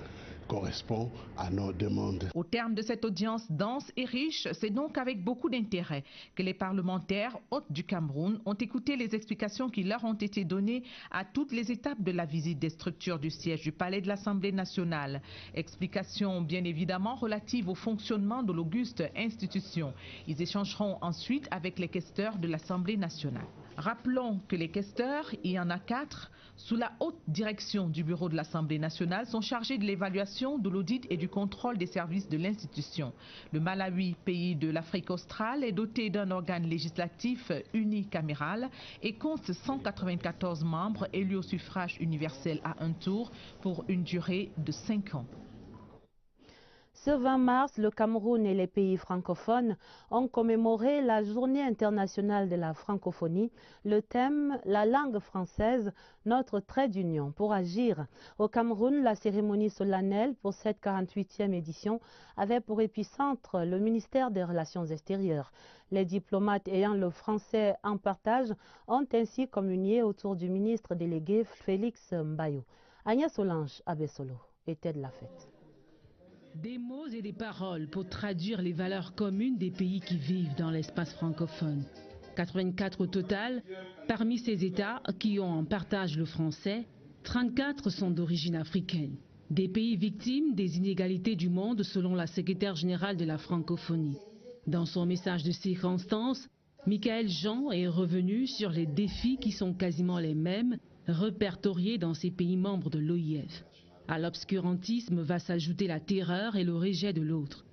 correspond à nos demandes. Au terme de cette audience dense et riche, c'est donc avec beaucoup d'intérêt que les parlementaires hôtes du Cameroun ont écouté les explications qui leur ont été données à toutes les étapes de la visite des structures du siège du palais de l'Assemblée nationale. Explications bien évidemment relatives au fonctionnement de l'auguste institution. Ils échangeront ensuite avec les questeurs de l'Assemblée nationale. Rappelons que les questeurs, il y en a 4, sous la haute direction du bureau de l'Assemblée nationale, sont chargés de l'évaluation, de l'audit et du contrôle des services de l'institution. Le Malawi, pays de l'Afrique australe, est doté d'un organe législatif unicaméral et compte 194 membres élus au suffrage universel à un tour pour une durée de 5 ans. Ce 20 mars, le Cameroun et les pays francophones ont commémoré la Journée internationale de la francophonie. Le thème, la langue française, notre trait d'union pour agir. Au Cameroun, la cérémonie solennelle pour cette 48e édition avait pour épicentre le ministère des Relations extérieures. Les diplomates ayant le français en partage ont ainsi communié autour du ministre délégué Félix Mbayou. Agnès Solange Abessolo était de la fête. Des mots et des paroles pour traduire les valeurs communes des pays qui vivent dans l'espace francophone. 84 au total. Parmi ces États qui ont en partage le français, 34 sont d'origine africaine. Des pays victimes des inégalités du monde selon la secrétaire générale de la francophonie. Dans son message de circonstance, Michaël Jean est revenu sur les défis qui sont quasiment les mêmes répertoriés dans ces pays membres de l'OIF. À l'obscurantisme va s'ajouter la terreur et le rejet de l'autre.